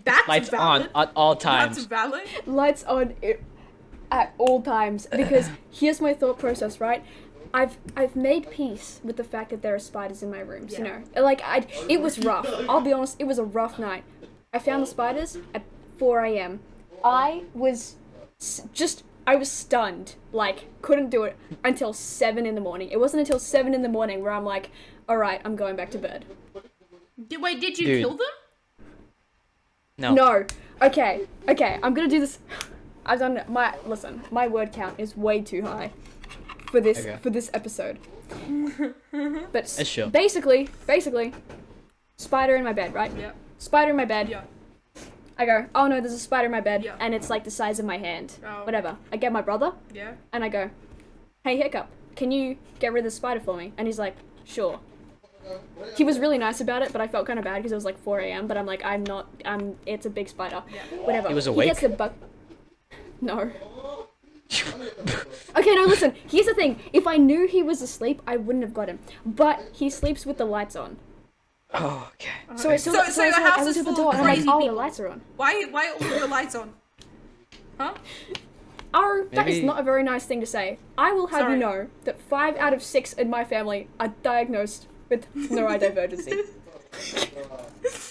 That's Lights valid. on at all times. That's valid. Lights on at all times, because here's my thought process, right? I've made peace with the fact that there are spiders in my rooms, you Yeah. know. Like, it was rough. I'll be honest, it was a rough night. I found the spiders at 4 a.m. I was stunned. Like, couldn't do it until 7 in the morning. It wasn't until 7 in the morning where I'm like, alright, I'm going back to bed. Wait, did you Dude. kill them? No. No. Okay, I'm gonna do this. My word count is way too high for this episode. But It's chill. basically, spider in my bed, right? Yeah. Spider in my bed. Yeah. I go, oh no, there's a spider in my bed, Yeah. and it's like the size of my hand. Oh. Whatever. I get my brother, Yeah. and I go, hey Hiccup, can you get rid of the spider for me? And he's like, sure. He was really nice about it, but I felt kind of bad because it was like 4 a.m. But I'm like, it's a big spider. Yeah. Whatever. He was He awake? gets the No. Okay, no, listen. Here's the thing. If I knew he was asleep, I wouldn't have got him. But he sleeps with the lights on. Oh, okay. So your house I went is to the full door of and I'm like, crazy oh, the people. lights are on. Why are all your lights on? Huh? That is Maybe- not a very nice thing to say. I will have Sorry. you know that 5 out of 6 in my family are diagnosed with neurodivergency.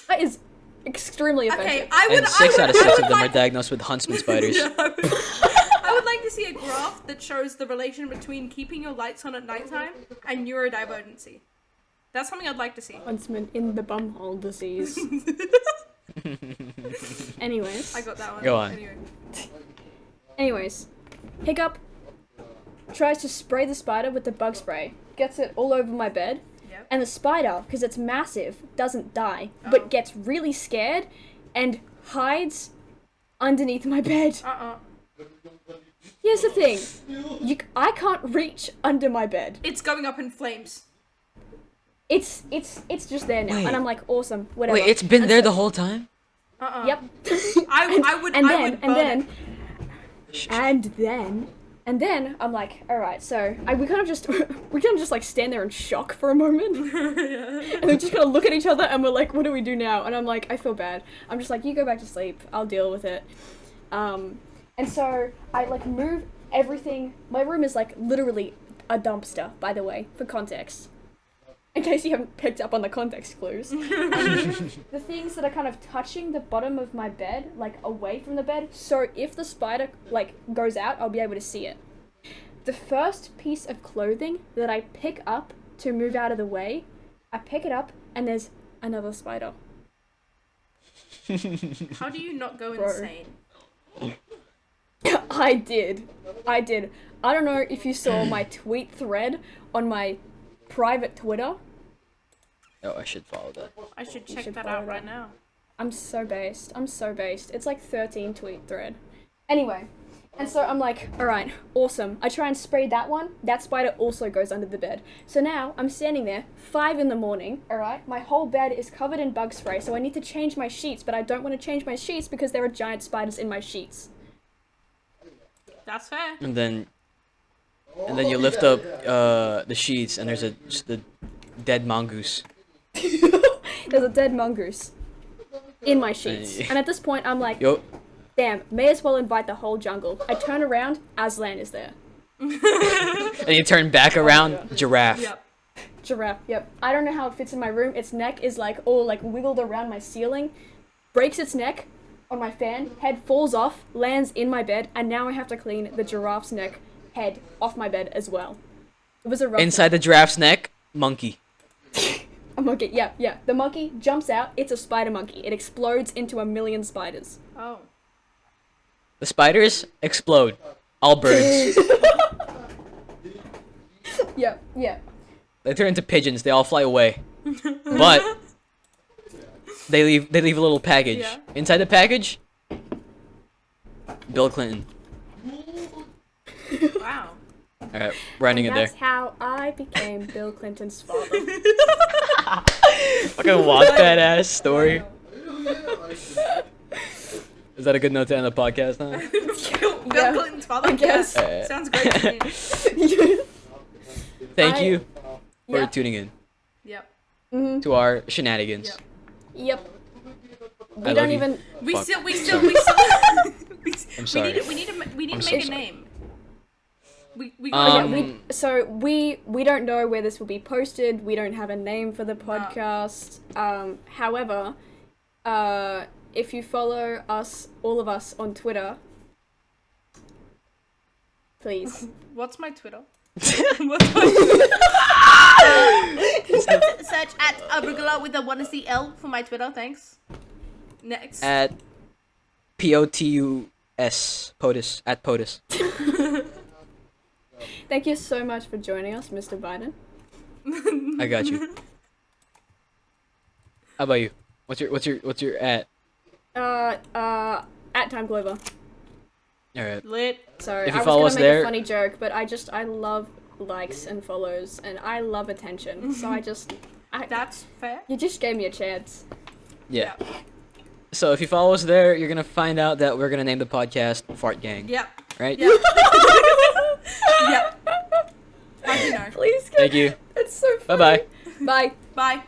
That is extremely offensive. Okay, I would. And 6 out of 6 of them are like, diagnosed with huntsman spiders. I would like to see a graph that shows the relation between keeping your lights on at nighttime and neurodivergency. That's something I'd like to see. Huntsman in the bumhole disease. Anyways. I got that one. Go on. Anyways. Hiccup tries to spray the spider with the bug spray. Gets it all over my bed. Yep. And the spider, because it's massive, doesn't die. Oh. But gets really scared and hides underneath my bed. Here's the thing. I can't reach under my bed. It's going up in flames. It's just there now. Wait. And I'm like, awesome, whatever. Wait, it's been And there so- the whole time? Yep. I would burn it. And then I'm like, all right, so we kind of just like stand there in shock for a moment, and we just kind of look at each other and we're like, what do we do now? And I'm like, I feel bad. I'm just like, you go back to sleep. I'll deal with it. And so I like move everything. My room is like literally a dumpster, by the way, for context. In case you haven't picked up on the context clues. The things that are kind of touching the bottom of my bed, like away from the bed, so if the spider like goes out, I'll be able to see it. The first piece of clothing that I pick up to move out of the way, I pick it up and there's another spider. How do you not go Bro. insane? I did. I don't know if you saw my tweet thread on my private Twitter. Oh, I should follow that. I should check should that follow out right that. now. I'm so based. It's like 13 tweet thread. Anyway, and so I'm like, alright, awesome. I try and spray that one. That spider also goes under the bed. So now I'm standing there, 5 in the morning, alright? My whole bed is covered in bug spray, so I need to change my sheets, but I don't want to change my sheets because there are giant spiders in my sheets. That's fair. And then you lift up the sheets and there's just a dead mongoose. There's a dead mongoose in my sheets. And at this point, I'm like, Yo. damn, may as well invite the whole jungle. I turn around, Aslan is there. And you turn back around, yeah. giraffe. Yep. Giraffe, yep. I don't know how it fits in my room. Its neck is like all like wiggled around my ceiling, breaks its neck on my fan, head falls off, lands in my bed, and now I have to clean the giraffe's neck head off my bed as well. It was a rough Inside the giraffe's neck, monkey. a monkey, yeah. The monkey jumps out, it's a spider monkey. It explodes into a million spiders. Oh. The spiders explode. All birds. Yeah. They turn into pigeons. They all fly away. But they leave a little package. Yeah. Inside the package, Bill Clinton. Wow. All right, running in there. That's how I became Bill Clinton's father. Fucking Wattpad ass story. Is that a good note to end the podcast on? Bill Clinton's father? I guess. Yeah. Sounds great to me. Thank you for Yeah. tuning in Yep. to our shenanigans. Yep. We love don't you. even. We Fuck. still. I'm we sorry. need to make so a sorry. name. We We don't know where this will be posted. We don't have a name for the podcast. However, if you follow us, all of us, on Twitter, please. What's my Twitter? What's my Twitter? Search at arugula with the 1 is the L for my Twitter. Thanks. Next. At POTUS POTUS at POTUS. Thank you so much for joining us, Mr. Biden. I got you. How about you? What's your at? At Time Clova. All right. Lit. Sorry, If you I was follow gonna us make there- a funny joke, but I love likes and follows, and I love attention. So That's fair. you just gave me a chance. Yeah. So if you follow us there, you're gonna find out that we're gonna name the podcast Fart Gang. Yep. Right? Yep. Yep. How'd you know? Please, go. Thank you. It's so Bye funny. bye. Bye. Bye.